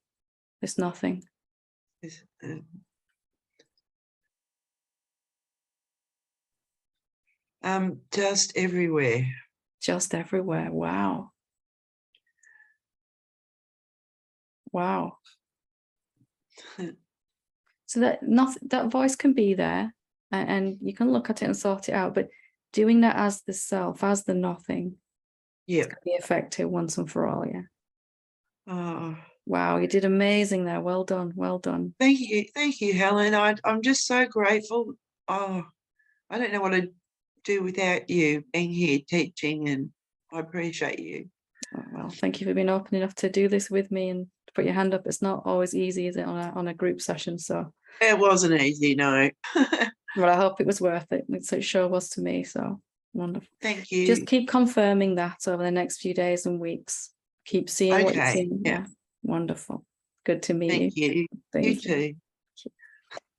There's nothing. Just everywhere. Just everywhere. Wow. Wow. So that voice can be there, and you can look at it and sort it out, but doing that as the self, as the nothing, yeah, can be effective once and for all. Yeah. Oh, wow, you did amazing there. Well done. Well done. Thank you, Helen. I'm just so grateful. Oh, I don't know what I'd do without you being here teaching, and I appreciate you. Oh, well, thank you for being open enough to do this with me and to put your hand up. It's not always easy, is it, on a group session? So it wasn't easy, no. But I hope it was worth it. It sure was to me. So wonderful. Thank you. Just keep confirming that over the next few days and weeks. Keep seeing what you're seeing. Yeah. Wonderful. Good to meet you. Thank you. You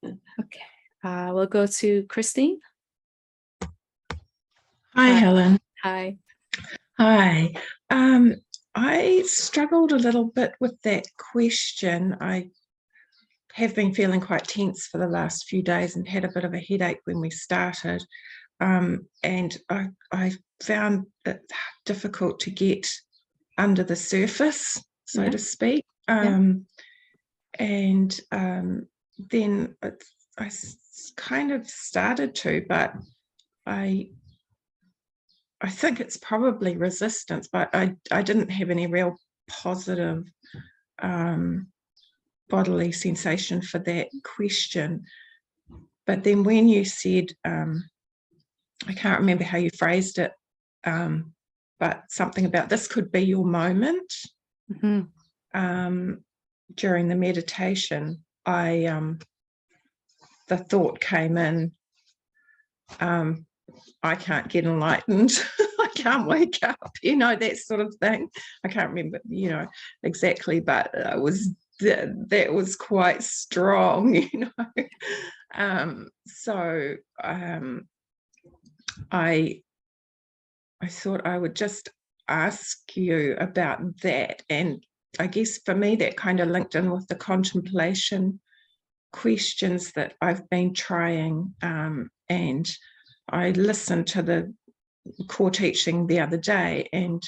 too. Okay. We'll go to Christine. Hi, Helen. Hi. Hi. I struggled a little bit with that question. I have been feeling quite tense for the last few days and had a bit of a headache when we started. And I found it difficult to get under the surface, so to speak. And then I kind of started to, but I think it's probably resistance, but I didn't have any real positive bodily sensation for that question. But then when you said, I can't remember how you phrased it, but something about this could be your moment. During the meditation, the thought came in, I can't get enlightened. I can't wake up, that sort of thing. I can't remember, exactly, but that was quite strong, So I thought I would just ask you about that. And I guess for me, that kind of linked in with the contemplation questions that I've been trying. And I listened to the core teaching the other day, and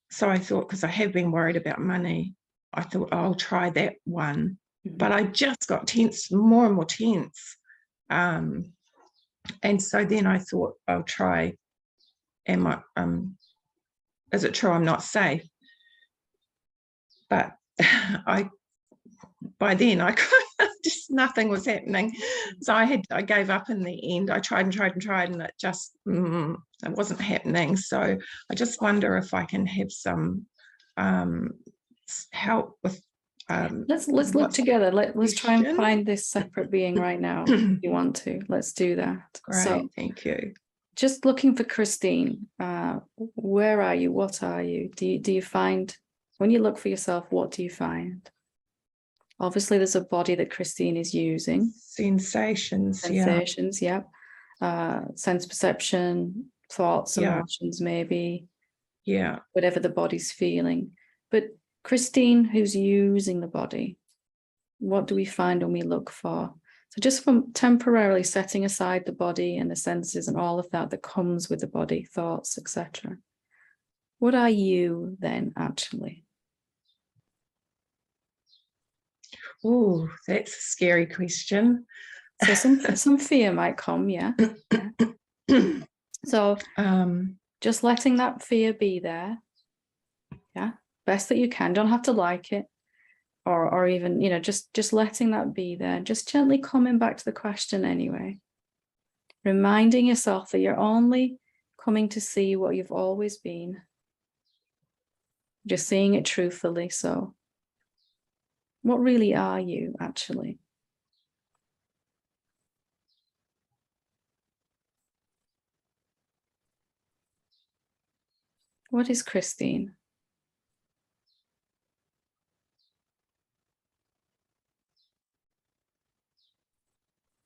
so I thought, because I have been worried about money, I thought, I'll try that one. But I just got tense, more and more tense. And so then I thought, I'll try, is it true I'm not safe? But by then I just nothing was happening, so I gave up in the end. I tried and it just it wasn't happening. So I just wonder if I can have some help with let's look together. Let's try and find this separate being right now. If you want to, let's do that. Great, so, thank you. Just looking for Christine. Where are you? What are you? Do you find, when you look for yourself, what do you find? Obviously, there's a body that Christine is using. Sensations, yeah. Sense perception, thoughts, emotions, maybe. Yeah. Whatever the body's feeling. But Christine, who's using the body, what do we find when we look for? So just from temporarily setting aside the body and the senses and all of that that comes with the body, thoughts, etc. What are you then actually? Oh, that's a scary question. So some fear might come, yeah. So just letting that fear be there, yeah, best that you can. Don't have to like it, or even, you know, just letting that be there. Just gently coming back to the question anyway. Reminding yourself that you're only coming to see what you've always been. Just seeing it truthfully. So what really are you actually? What is Christine?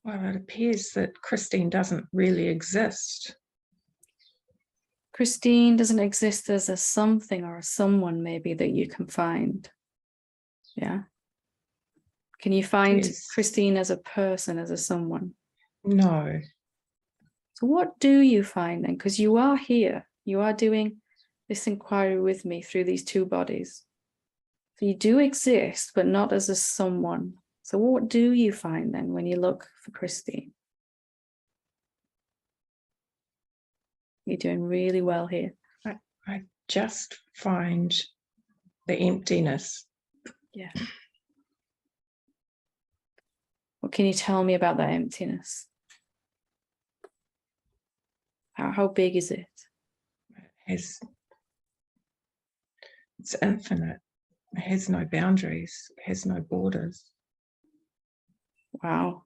Well, it appears that Christine doesn't really exist. Christine doesn't exist as a something or a someone maybe that you can find. Yeah. Can you find Yes. Christine as a person, as a someone? No. So what do you find then? Because you are here. You are doing this inquiry with me through these two bodies. So you do exist, but not as a someone. So what do you find then when you look for Christine? You're doing really well here. I just find the emptiness. Yeah. What can you tell me about that emptiness? How big is it? It's infinite. It has no boundaries. It has no borders. Wow.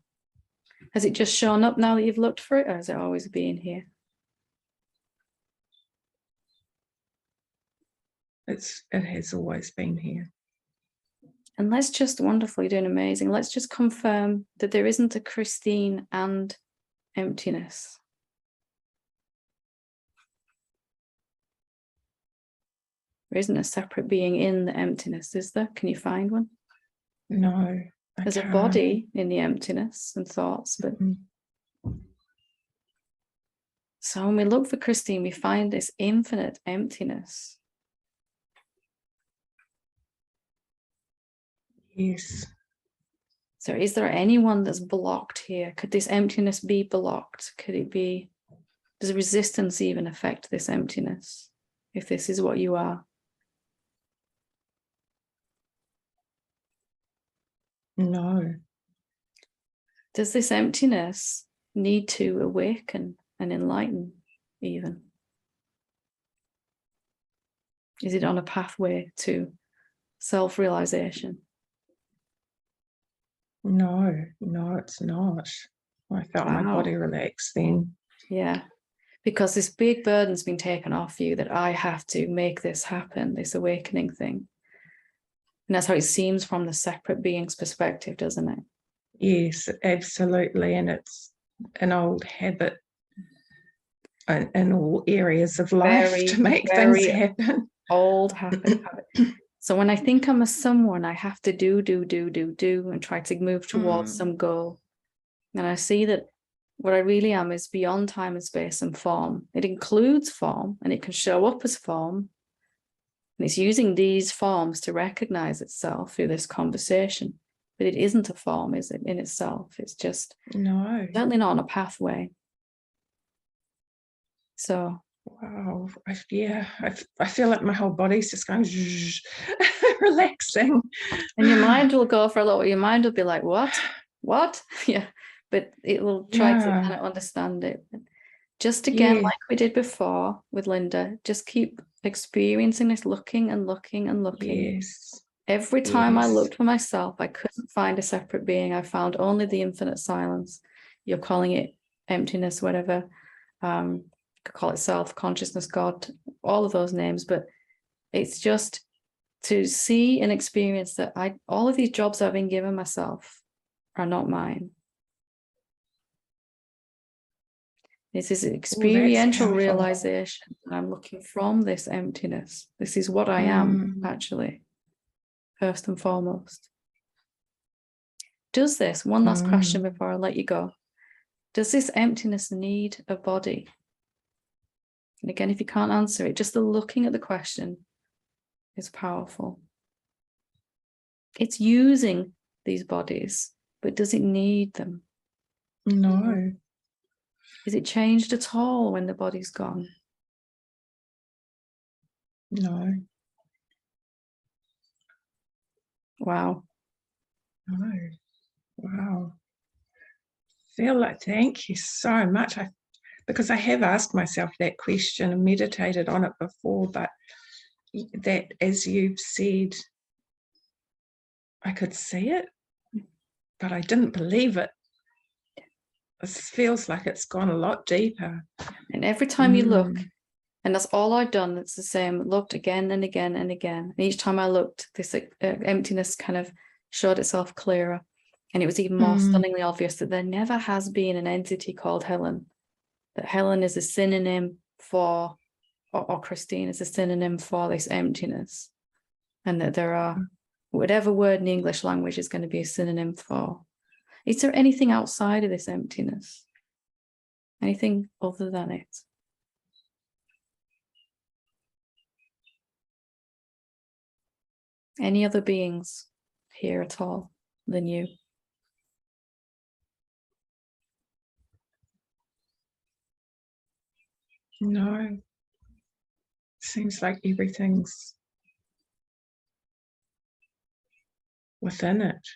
Has it just shown up now that you've looked for it, or has it always been here? It has always been here. And let's just, wonderful, you're doing amazing. Let's just confirm that there isn't a Christine and emptiness. There isn't a separate being in the emptiness, is there? Can you find one? No. There's a body in the emptiness and thoughts, but so when we look for Christine, we find this infinite emptiness. Yes. So is there anyone that's blocked here? Could this emptiness be blocked? Could it be, does resistance even affect this emptiness? If this is what you are? No. Does this emptiness need to awaken and enlighten even? Is it on a pathway to self-realization? No, it's not. I felt my body relax then. Yeah, because this big burden's been taken off you that I have to make this happen, this awakening thing. And that's how it seems from the separate being's perspective, doesn't it? Yes, absolutely. And it's an old habit in all areas of life to make things happen. Old habit. So when I think I'm a someone, I have to do, and try to move towards some goal. And I see that what I really am is beyond time and space and form. It includes form, and it can show up as form. And it's using these forms to recognize itself through this conversation. But it isn't a form, is it, in itself? It's just certainly not on a pathway. So wow, I feel like my whole body's just going relaxing. And your mind will go for a little, your mind will be like, what? Yeah, but it will try to kind of understand it. Just again, like we did before with Linda, just keep experiencing this, looking and looking and looking. Yes. Every time I looked for myself, I couldn't find a separate being. I found only the infinite silence. You're calling it emptiness, whatever. You could call it self, consciousness, God, all of those names. But it's just to see and experience that all of these jobs I've been given myself are not mine. This is experiential realization. I'm looking from this emptiness. This is what I am, actually, first and foremost. Does this, one last question before I let you go, does this emptiness need a body? And again, if you can't answer it, just the looking at the question is powerful. It's using these bodies, but does it need them? No. Is it changed at all when the body's gone? No. Wow. No. Wow. Feel like, thank you so much. Because I have asked myself that question and meditated on it before, but that, as you've said, I could see it, but I didn't believe it. It feels like it's gone a lot deeper. And every time you look, and that's all I've done, it's the same, looked again and again and again. And each time I looked, this emptiness kind of showed itself clearer. And it was even more stunningly obvious that there never has been an entity called Helen. That Helen is a synonym for, or Christine is a synonym for this emptiness. And that there are, whatever word in the English language is going to be a synonym for. Is there anything outside of this emptiness? Anything other than it? Any other beings here at all than you? No. Seems like everything's within it.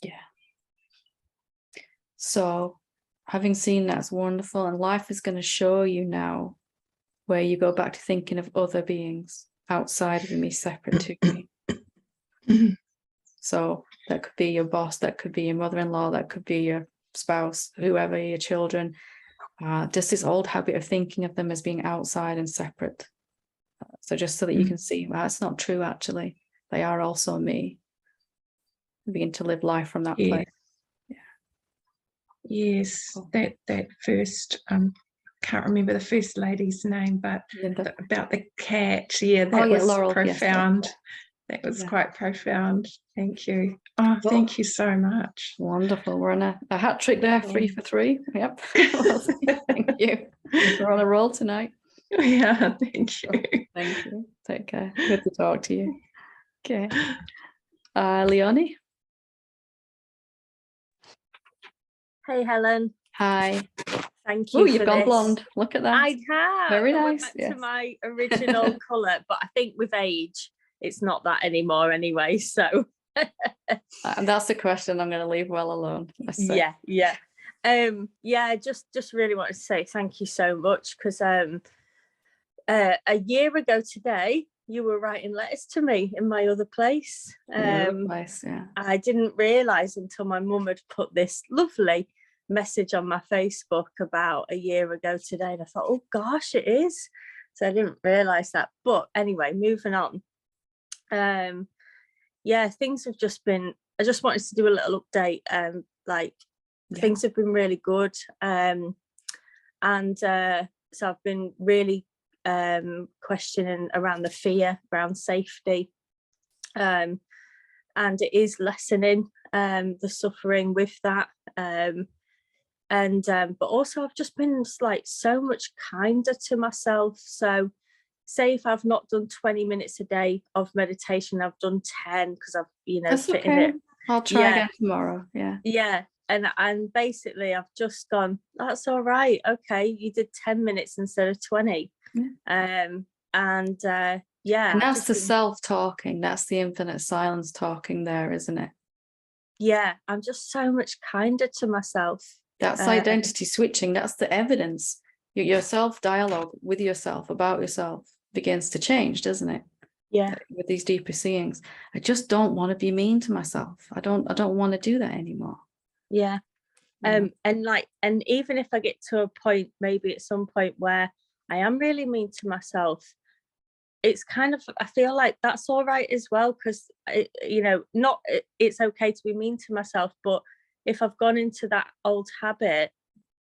Yeah. So having seen that's wonderful, and life is going to show you now where you go back to thinking of other beings outside of me, separate to me. So that could be your boss, that could be your mother-in-law, that could be your spouse, whoever, your children. Just this old habit of thinking of them as being outside and separate. So just so that you can see, well, that's not true actually. They are also me. Begin to live life from that place. Yes, that first, can't remember the first lady's name, but about the cat, that was Laurel, profound. Yes. That was quite profound. Thank you. Oh, thank you so much. Wonderful. We're on a hat trick there, 3 for 3. Yep. Thank you. We're on a roll tonight. Yeah, thank you. Thank you. Take care. Good to talk to you. Okay. Leonie? Hey, Helen. Hi. Thank you. Oh, you've gone blonde. Look at that. I have. Very nice. I went back to my original colour, but I think with age, it's not that anymore anyway. So that's the question I'm going to leave well alone. Yeah. Just really wanted to say thank you so much, because a year ago today, you were writing letters to me in my other place. I didn't realise until my mum had put this lovely message on my Facebook about a year ago today, and I thought, oh gosh, it is. So I didn't realise that. But anyway, moving on. Things have just been, I just wanted to do a little update. Things have been really good. So I've been really questioning around the fear around safety, and it is lessening the suffering with that, but also I've just been like so much kinder to myself. So say if I've not done 20 minutes a day of meditation, I've done 10, because I've That's fit okay. in it. I'll try again tomorrow. And basically I've just gone, that's all right, okay, you did 10 minutes instead of 20. And that's the self talking, that's the infinite silence talking there, isn't it? I'm just so much kinder to myself. That's identity switching. That's the evidence. Your self dialogue with yourself about yourself begins to change, doesn't it? With these deeper seeings. I just don't want to be mean to myself. I don't want to do that anymore. And even if I get to a point, maybe at some point where I am really mean to myself, it's kind of, I feel like that's all right as well, because it's okay to be mean to myself, but if I've gone into that old habit,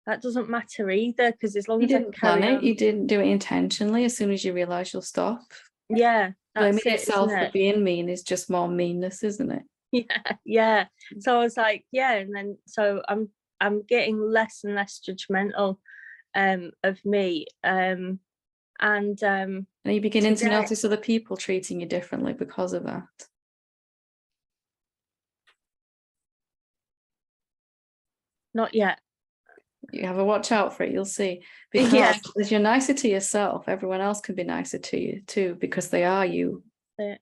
that doesn't matter either, because as long as I carry on, you didn't do it intentionally. As soon as you realize, you'll stop. That's blaming it, yourself isn't for it? being mean is just more meanness, isn't it? Yeah. So I was like, yeah, and then so I'm getting less and less judgmental of me. And are you beginning to today, notice other people treating you differently because of that? not yet. You have a watch out for it, you'll see. Because Yeah. as you're nicer to yourself, everyone else can be nicer to you too, because they are you.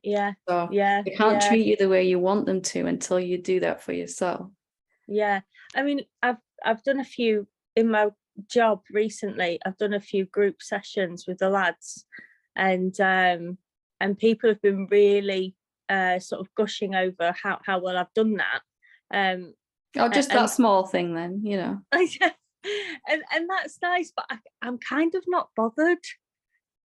Yeah. So Yeah. they can't Yeah. treat you the way you want them to until you do that for yourself. Yeah. I mean, I've done a few in my job recently. I've done a few group sessions with the lads, and people have been really sort of gushing over how well I've done that. Oh, just that small thing then, you know. and that's nice, but I'm kind of not bothered.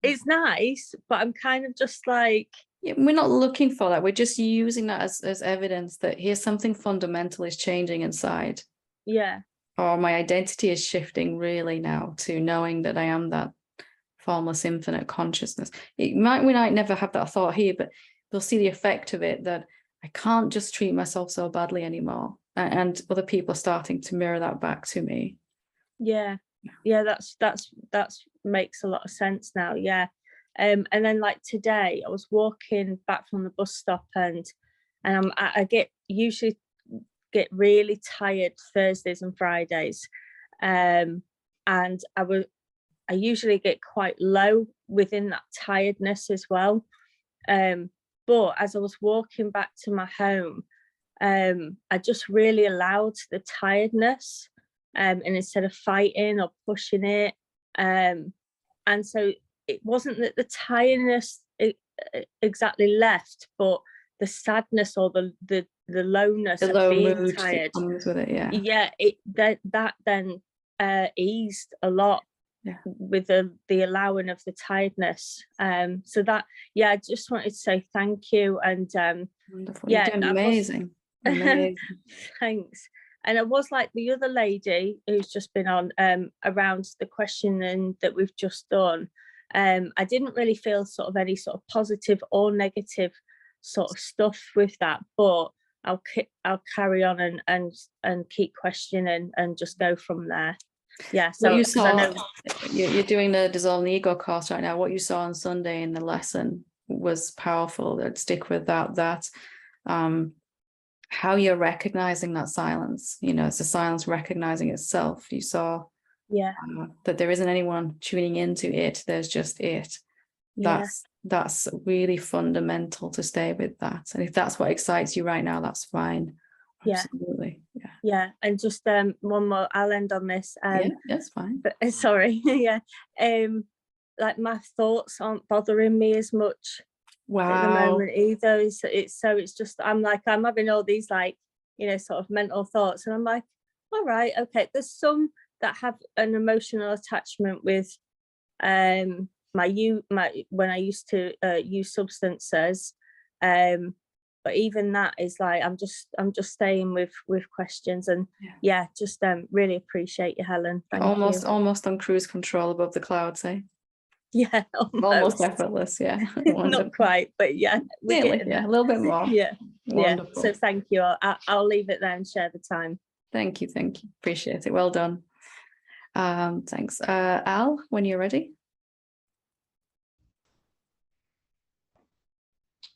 It's nice, but I'm kind of just like, yeah, we're not looking for that. We're just using that as evidence that here's something fundamental is changing inside. Yeah. Or my identity is shifting really now to knowing that I am that formless infinite consciousness. We might never have that thought here, but we'll see the effect of it, that I can't just treat myself so badly anymore. And other people are starting to mirror that back to me. Yeah. That's makes a lot of sense now. Yeah. And then like today I was walking back from the bus stop, and I usually get really tired Thursdays and Fridays. And I usually get quite low within that tiredness as well. But as I was walking back to my home, I just really allowed the tiredness, and instead of fighting or pushing it. And so it wasn't that the tiredness exactly left, but the sadness or the lowness The of low being mood tired. that comes with it, yeah. Yeah, that then eased a lot. Yeah. With the allowing of the tiredness. So that, yeah, I just wanted to say thank you. And wonderful. Yeah, you're doing amazing. Amazing. Thanks. And it was like the other lady who's just been on around the questioning that we've just done. I didn't really feel sort of any sort of positive or negative sort of stuff with that, but I'll carry on and keep questioning and just go from there. Yeah. So what you saw, you're doing the Dissolving Ego course right now. What you saw on Sunday in the lesson was powerful. I'd stick with that. How you're recognizing that silence, you know, it's the silence recognizing itself. You saw that there isn't anyone tuning into it, there's just it. That's really fundamental to stay with that. And if that's what excites you right now, that's fine. Absolutely. Yeah. And just one more, I'll end on this. Yeah, that's fine. But sorry. Yeah. Like my thoughts aren't bothering me as much at the moment either. It's just I'm having all these like, you know, sort of mental thoughts, and I'm like, all right, okay. There's some that have an emotional attachment with when I used to use substances, but even that is like I'm just staying with questions. And just really appreciate you, Helen. Thank you. Almost on cruise control above the clouds, eh? Yeah, almost effortless. Yeah. Not quite, but yeah, nearly, a little bit more. Wonderful. So thank you. I'll leave it there and share the time. Thank you. Appreciate it. Well done. Thanks. Al, when you're ready.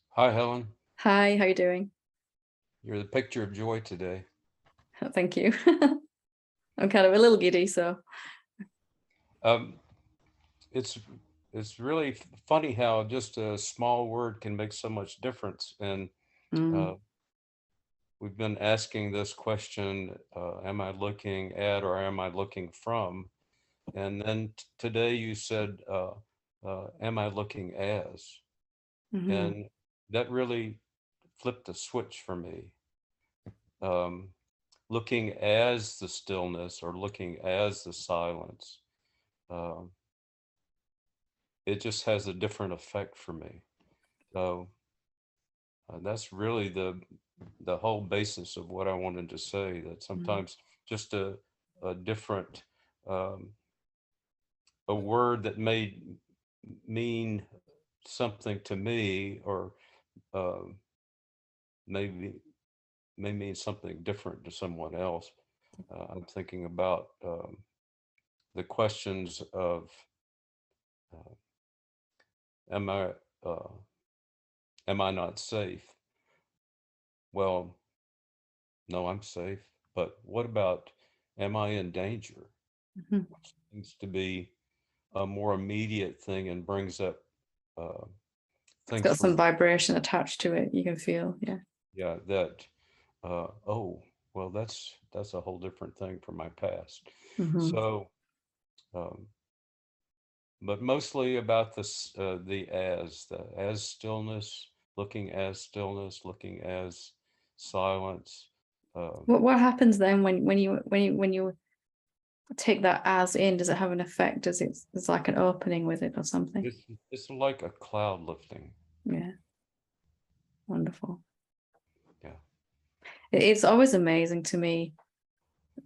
Hi, Helen. Hi, how are you doing? You're the picture of joy today. Thank you. I'm kind of a little giddy, so. It's really funny how just a small word can make so much difference. And we've been asking this question, am I looking at or am I looking from? And then today you said, am I looking as? And that really flipped a switch for me. Looking as the stillness or looking as the silence. It just has a different effect for me. So that's really the whole basis of what I wanted to say, that sometimes just a different, a word that may mean something to me, or maybe may mean something different to someone else. I'm thinking about the questions of am I not safe? Well, no, I'm safe. But what about, am I in danger? Mhm. Which seems to be a more immediate thing and brings up It's things got some from, vibration attached to it. You can feel, yeah. yeah, that, oh, well, that's a whole different thing from my past. Mhm. So, but mostly about this, the as stillness, looking as stillness, looking as silence. What happens then when you take that as in? Does it have an effect? Does it's like an opening with it or something? It's like a cloud lifting. Yeah, wonderful. Yeah. It's always amazing to me.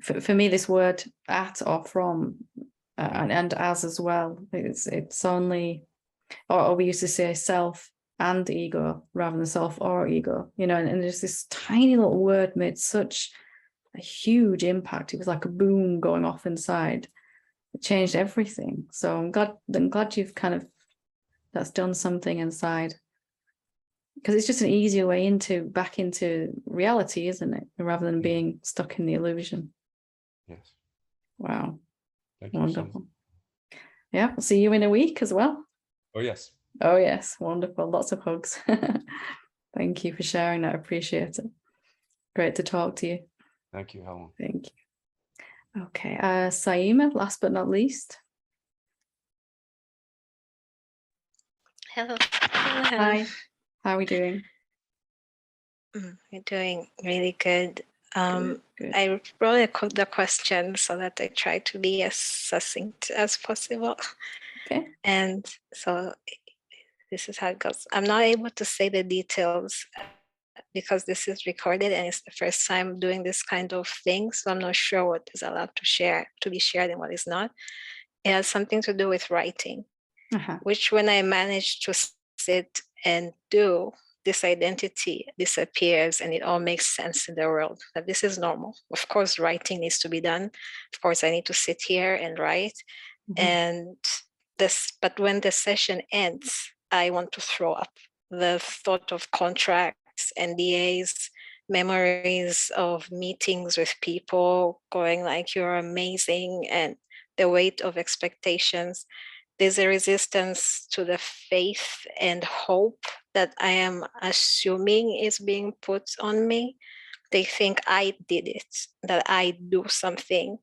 For me, this word at or from and as well. It's only, or we used to say self and ego rather than self or ego, you know, and there's this tiny little word made such a huge impact. It was like a boom going off inside. It changed everything. So I'm glad you've kind of, that's done something inside, because it's just an easier way back into reality, isn't it, rather than being stuck in the illusion. Yes. Wow. Thank you Wonderful. so much. Yeah, we'll see you in a week as well. Oh, yes. Oh, yes. Wonderful. Lots of hugs. Thank you for sharing that. I appreciate it. Great to talk to you. Thank you, Helen. Thank you. Okay. Saima, last but not least. Hello. Hello. Hi. How are we doing? We're doing really good. Good. I wrote the question so that I try to be as succinct as possible. Okay. And so this is how it goes. I'm not able to say the details because this is recorded and it's the first time doing this kind of thing. So I'm not sure what is allowed to be shared and what is not. It has something to do with writing, which when I managed to sit and do, this identity disappears and it all makes sense in the world, that this is normal. Of course, writing needs to be done. Of course, I need to sit here and write. And but when the session ends, I want to throw up. The thought of contracts, NDAs, memories of meetings with people going like, you're amazing, and the weight of expectations. There's a resistance to the faith and hope that I am assuming is being put on me. They think I did it, that I do something.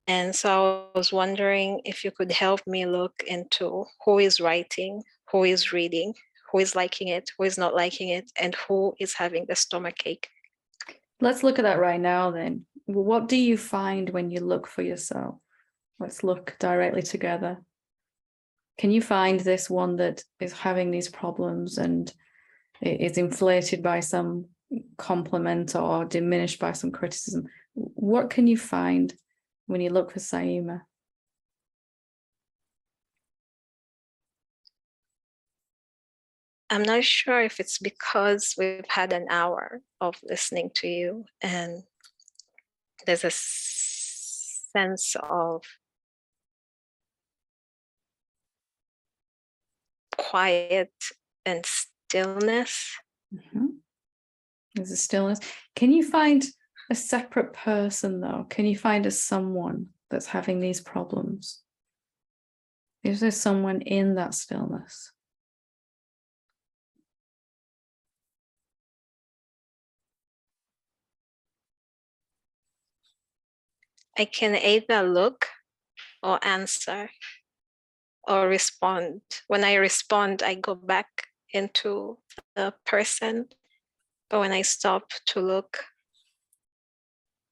And so I was wondering if you could help me look into who is writing, who is reading, who is liking it, who is not liking it, and who is having the stomach ache. Let's look at that right now then. What do you find when you look for yourself? Let's look directly together. Can you find this one that is having these problems and is inflated by some compliment or diminished by some criticism? What can you find when you look for Saima? I'm not sure if it's because we've had an hour of listening to you and there's a sense of quiet and stillness. There's a stillness. Can you find a separate person though? Can you find a someone that's having these problems? Is there someone in that stillness? I can either look or answer or respond. When I respond, I go back into the person. But when I stop to look.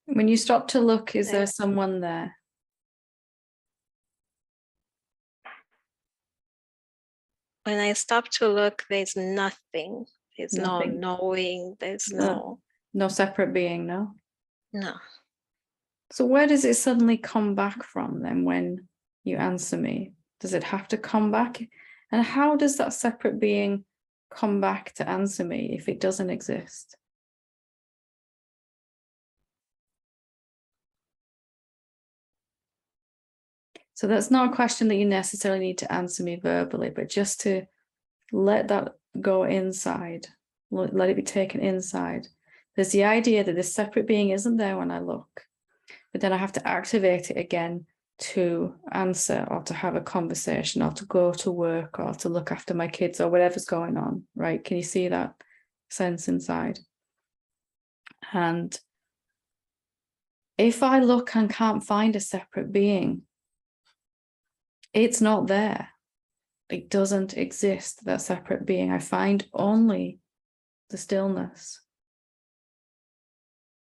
When you stop to look, is there someone there? When I stop to look, there's nothing. There's Nothing. no knowing. There's no separate being, no? No. So where does it suddenly come back from then when you answer me? Does it have to come back? And how does that separate being come back to answer me if it doesn't exist? So that's not a question that you necessarily need to answer me verbally, but just to let that go inside, let it be taken inside. There's the idea that this separate being isn't there when I look, but then I have to activate it again to answer or to have a conversation or to go to work or to look after my kids or whatever's going on, right? Can you see that sense inside? And if I look and can't find a separate being, it's not there. It doesn't exist, that separate being. I find only the stillness.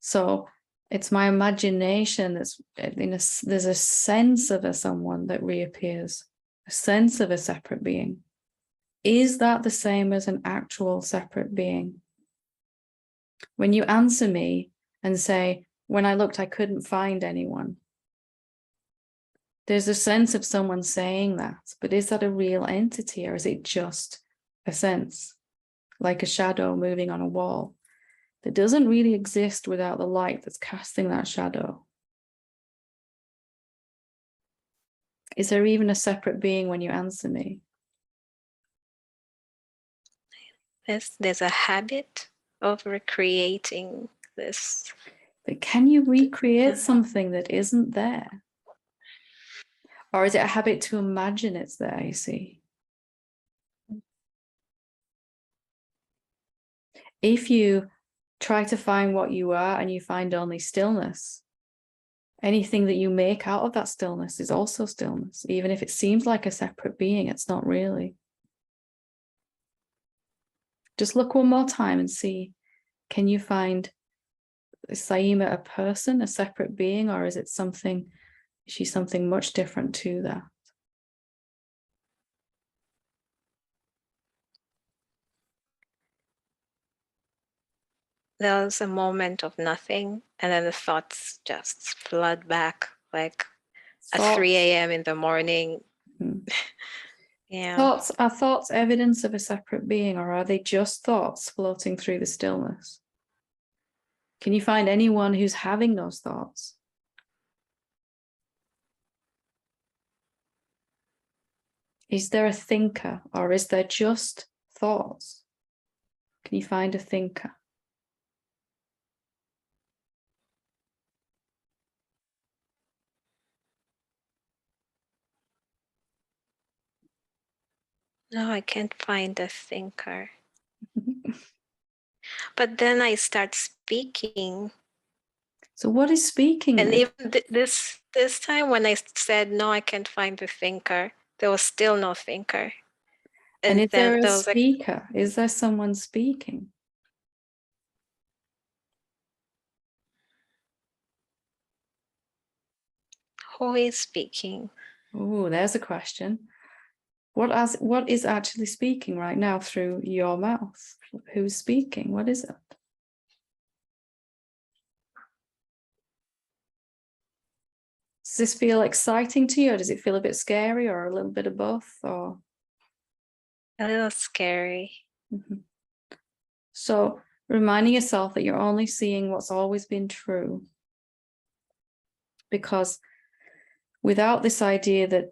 So it's my imagination that's there's a sense of a someone that reappears, a sense of a separate being. Is that the same as an actual separate being? When you answer me and say, when I looked, I couldn't find anyone, there's a sense of someone saying that, but is that a real entity or is it just a sense, like a shadow moving on a wall that doesn't really exist without the light that's casting that shadow? Is there even a separate being when you answer me? There's a habit of recreating this. But can you recreate something that isn't there? Or is it a habit to imagine it's there, you see? If you try to find what you are and you find only stillness, anything that you make out of that stillness is also stillness. Even if it seems like a separate being, it's not really. Just look one more time and see, can you find Saima a person, a separate being, or is it something, is she something much different to that? There was a moment of nothing, and then the thoughts just flood back, like at 3 a.m. in the morning. Yeah. Are thoughts evidence of a separate being, or are they just thoughts floating through the stillness? Can you find anyone who's having those thoughts? Is there a thinker, or is there just thoughts? Can you find a thinker? No, I can't find a thinker. But then I start speaking. So what is speaking? And even this time when I said, no, I can't find the thinker, there was still no thinker. And is there a speaker? Like, is there someone speaking? Who is speaking? Oh, there's a question. What is actually speaking right now through your mouth? Who's speaking? What is it? Does this feel exciting to you, or does it feel a bit scary, or a little bit of both? Or a little scary. Mm-hmm. So reminding yourself that you're only seeing what's always been true. Because without this idea that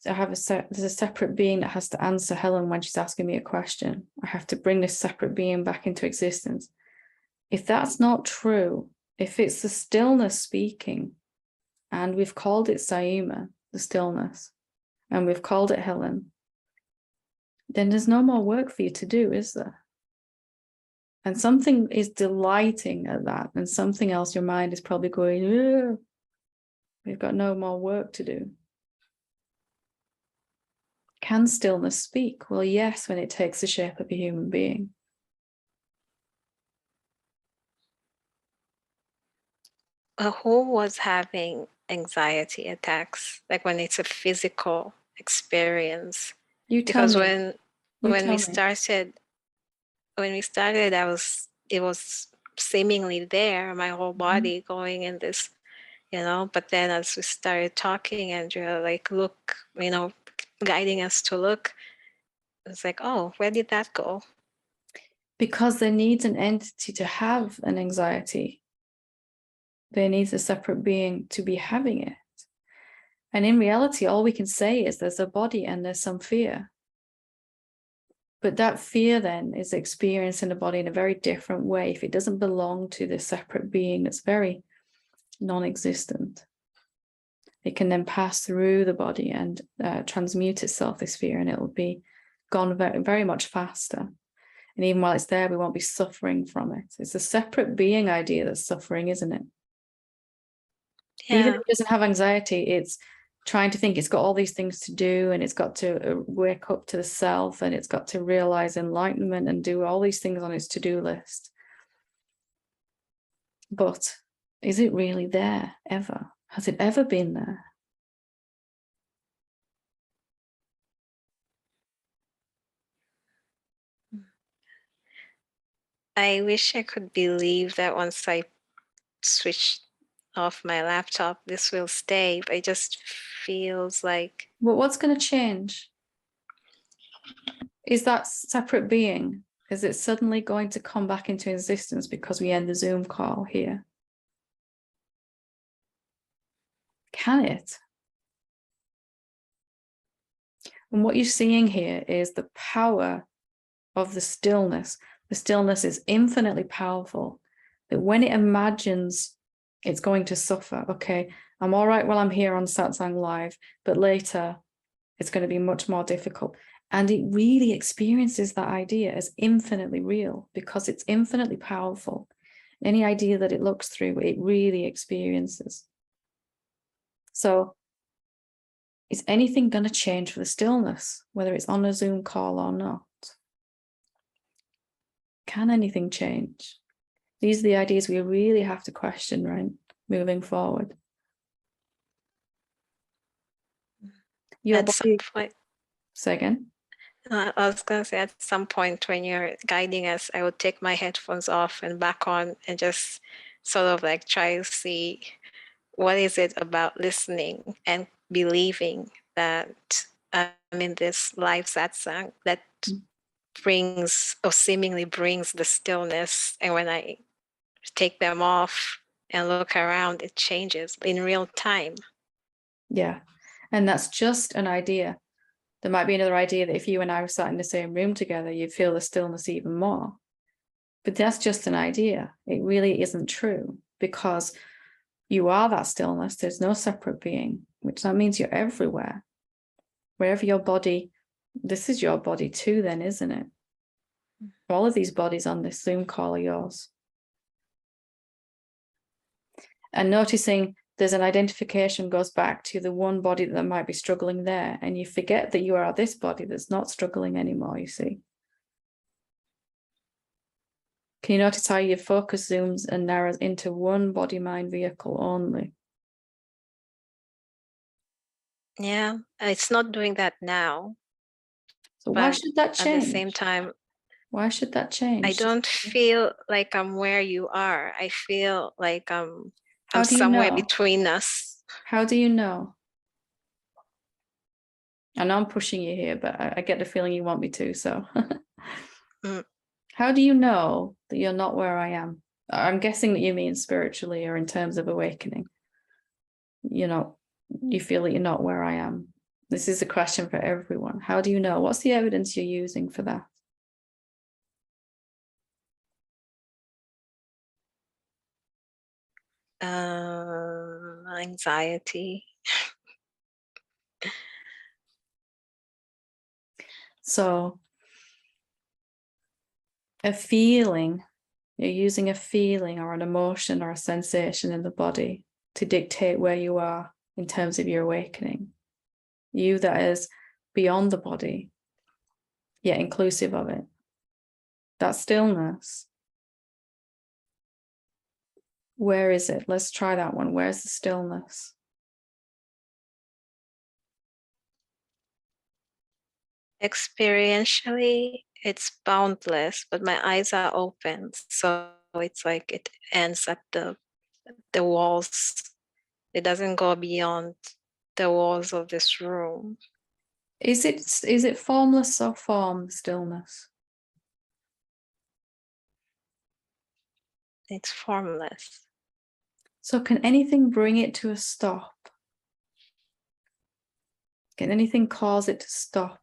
there's a separate being that has to answer Helen when she's asking me a question, I have to bring this separate being back into existence. If that's not true, if it's the stillness speaking, and we've called it Saima, the stillness, and we've called it Helen, then there's no more work for you to do, is there? And something is delighting at that, and something else, your mind is probably going, ugh, we've got no more work to do. Can stillness speak? Well, yes, when it takes the shape of a human being. Who was having anxiety attacks, like when it's a physical experience? Because when we started, it was seemingly there, my whole body going in this, but then as we started talking, Andrea, like, look, guiding us to look, it's like, oh, where did that go? Because there needs an entity to have an anxiety. There needs a separate being to be having it. And in reality, all we can say is there's a body and there's some fear. But that fear then is experienced in the body in a very different way. If it doesn't belong to this separate being that's very non-existent, it can then pass through the body and transmute itself, this fear, and it will be gone very, very much faster. And even while it's there, we won't be suffering from it. It's a separate being idea that's suffering, isn't it? Yeah. Even if it doesn't have anxiety, it's trying to think it's got all these things to do, and it's got to wake up to the self, and it's got to realize enlightenment and do all these things on its to-do list. But is it really there ever? Has it ever been there? I wish I could believe that once I switch off my laptop, this will stay, but it just feels like... Well, what's going to change? Is that separate being? Is it suddenly going to come back into existence because we end the Zoom call here? Can it? And what you're seeing here is the power of the stillness. The stillness is infinitely powerful, that when it imagines it's going to suffer, okay, I'm all right while I'm here on Satsang Live, but later it's going to be much more difficult. And it really experiences that idea as infinitely real because it's infinitely powerful. Any idea that it looks through, it really experiences. So is anything going to change for the stillness, whether it's on a Zoom call or not? Can anything change? These are the ideas we really have to question, right? Moving forward. Your at body... some point. Say again? I was going to say, at some point when you're guiding us, I would take my headphones off and back on and just sort of like try to see what is it about listening and believing that I'm in this live satsang that brings or seemingly brings the stillness. And when I take them off and look around, it changes in real time. Yeah. And that's just an idea. There might be another idea that if you and I were sat in the same room together, you'd feel the stillness even more. But that's just an idea. It really isn't true because you are that stillness. There's no separate being, which that means you're everywhere. Wherever your body, this is your body too then, isn't it? All of these bodies on this Zoom call are yours. And noticing there's an identification goes back to the one body that might be struggling there. And you forget that you are this body that's not struggling anymore, you see. Can you notice how your focus zooms and narrows into one body-mind vehicle only? Yeah, it's not doing that now. So why should that change? At the same time, why should that change? I don't feel like I'm where you are. I feel like I'm do you somewhere know? between us. How do you know? I know I'm pushing you here, but I get the feeling you want me to, so. How do you know that you're not where I am? I'm guessing that you mean spiritually or in terms of awakening. You know, you feel that you're not where I am. This is a question for everyone. How do you know? What's the evidence you're using for that? Anxiety. So a feeling, you're using a feeling or an emotion or a sensation in the body to dictate where you are in terms of your awakening. You that is beyond the body, yet inclusive of it. That stillness. Where is it? Let's try that one. Where's the stillness? Experientially, it's boundless, but my eyes are open. So it's like it ends at the walls. It doesn't go beyond the walls of this room. Is it formless or form stillness? It's formless. So can anything bring it to a stop? Can anything cause it to stop?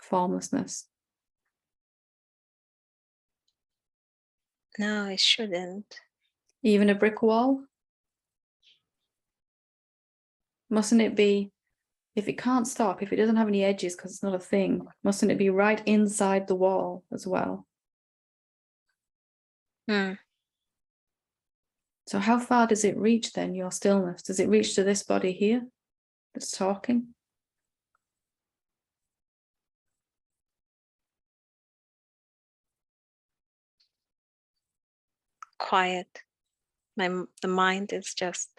Formlessness. No, it shouldn't. Even a brick wall? Mustn't it be, if it can't stop, if it doesn't have any edges because it's not a thing, mustn't it be right inside the wall as well? So how far does it reach then, your stillness? Does it reach to this body here that's talking? Quiet. The mind is just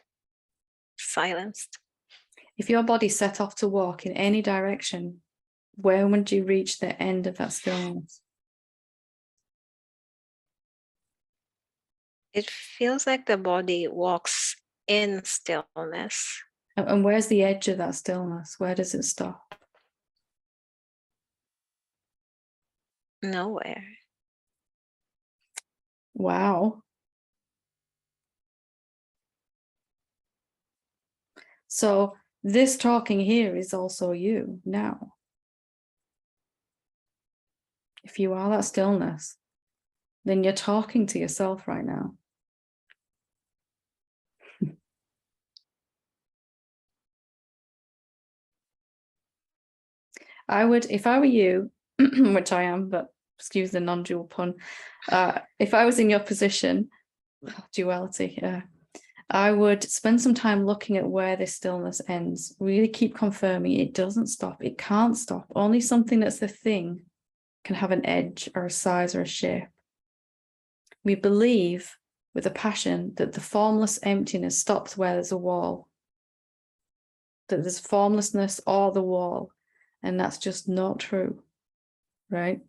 silenced. If your body set off to walk in any direction, where would you reach the end of that stillness? It feels like the body walks in stillness. And where's the edge of that stillness? Where does it stop? Nowhere. Wow. So this talking here is also you now. If you are that stillness, then you're talking to yourself right now. I would, if I were you, which I am, but excuse the non-dual pun, if I was in your position, duality, I would spend some time looking at where this stillness ends. Really keep confirming it doesn't stop. It can't stop. Only something that's the thing can have an edge or a size or a shape. We believe with a passion that the formless emptiness stops where there's a wall, that there's formlessness or the wall, and that's just not true, right?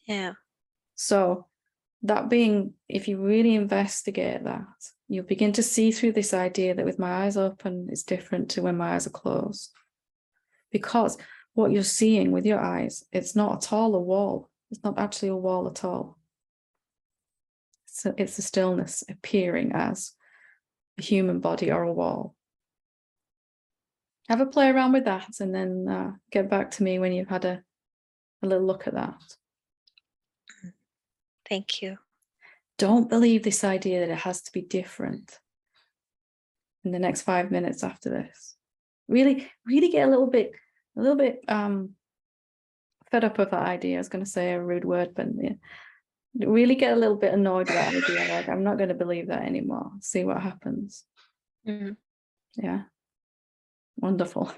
Yeah. So that being, if you really investigate that, you'll begin to see through this idea that with my eyes open, it's different to when my eyes are closed. Because what you're seeing with your eyes, it's not at all a wall. It's not actually a wall at all. So it's a stillness appearing as a human body or a wall. Have a play around with that and then get back to me when you've had a little look at that. Thank you. Don't believe this idea that it has to be different in the next 5 minutes after this. Really get a little bit fed up with that idea. I was going to say a rude word, but yeah, really get a little bit annoyed with that idea. Like, I'm not going to believe that anymore. See what happens. Mm-hmm. Yeah. Wonderful.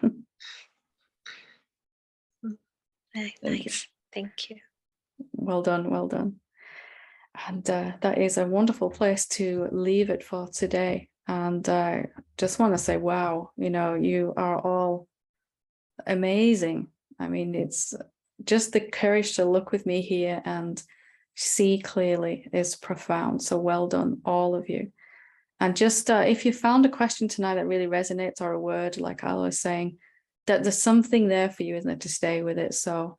Nice. Thank you. Well done. Well done. And that is a wonderful place to leave it for today. And I just want to say, wow, you know, you are all amazing. I mean, it's just the courage to look with me here and see clearly is profound. So well done, all of you. And just if you found a question tonight that really resonates, or a word, like I was saying, that there's something there for you, isn't it, to stay with it. So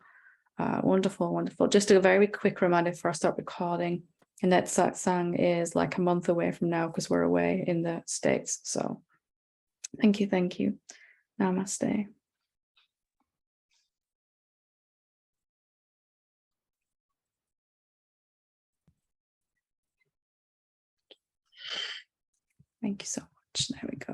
wonderful, wonderful. Just a very quick reminder before I start recording. And that satsang is like a month away from now because we're away in the States. So thank you, thank you. Namaste. Thank you so much. There we go.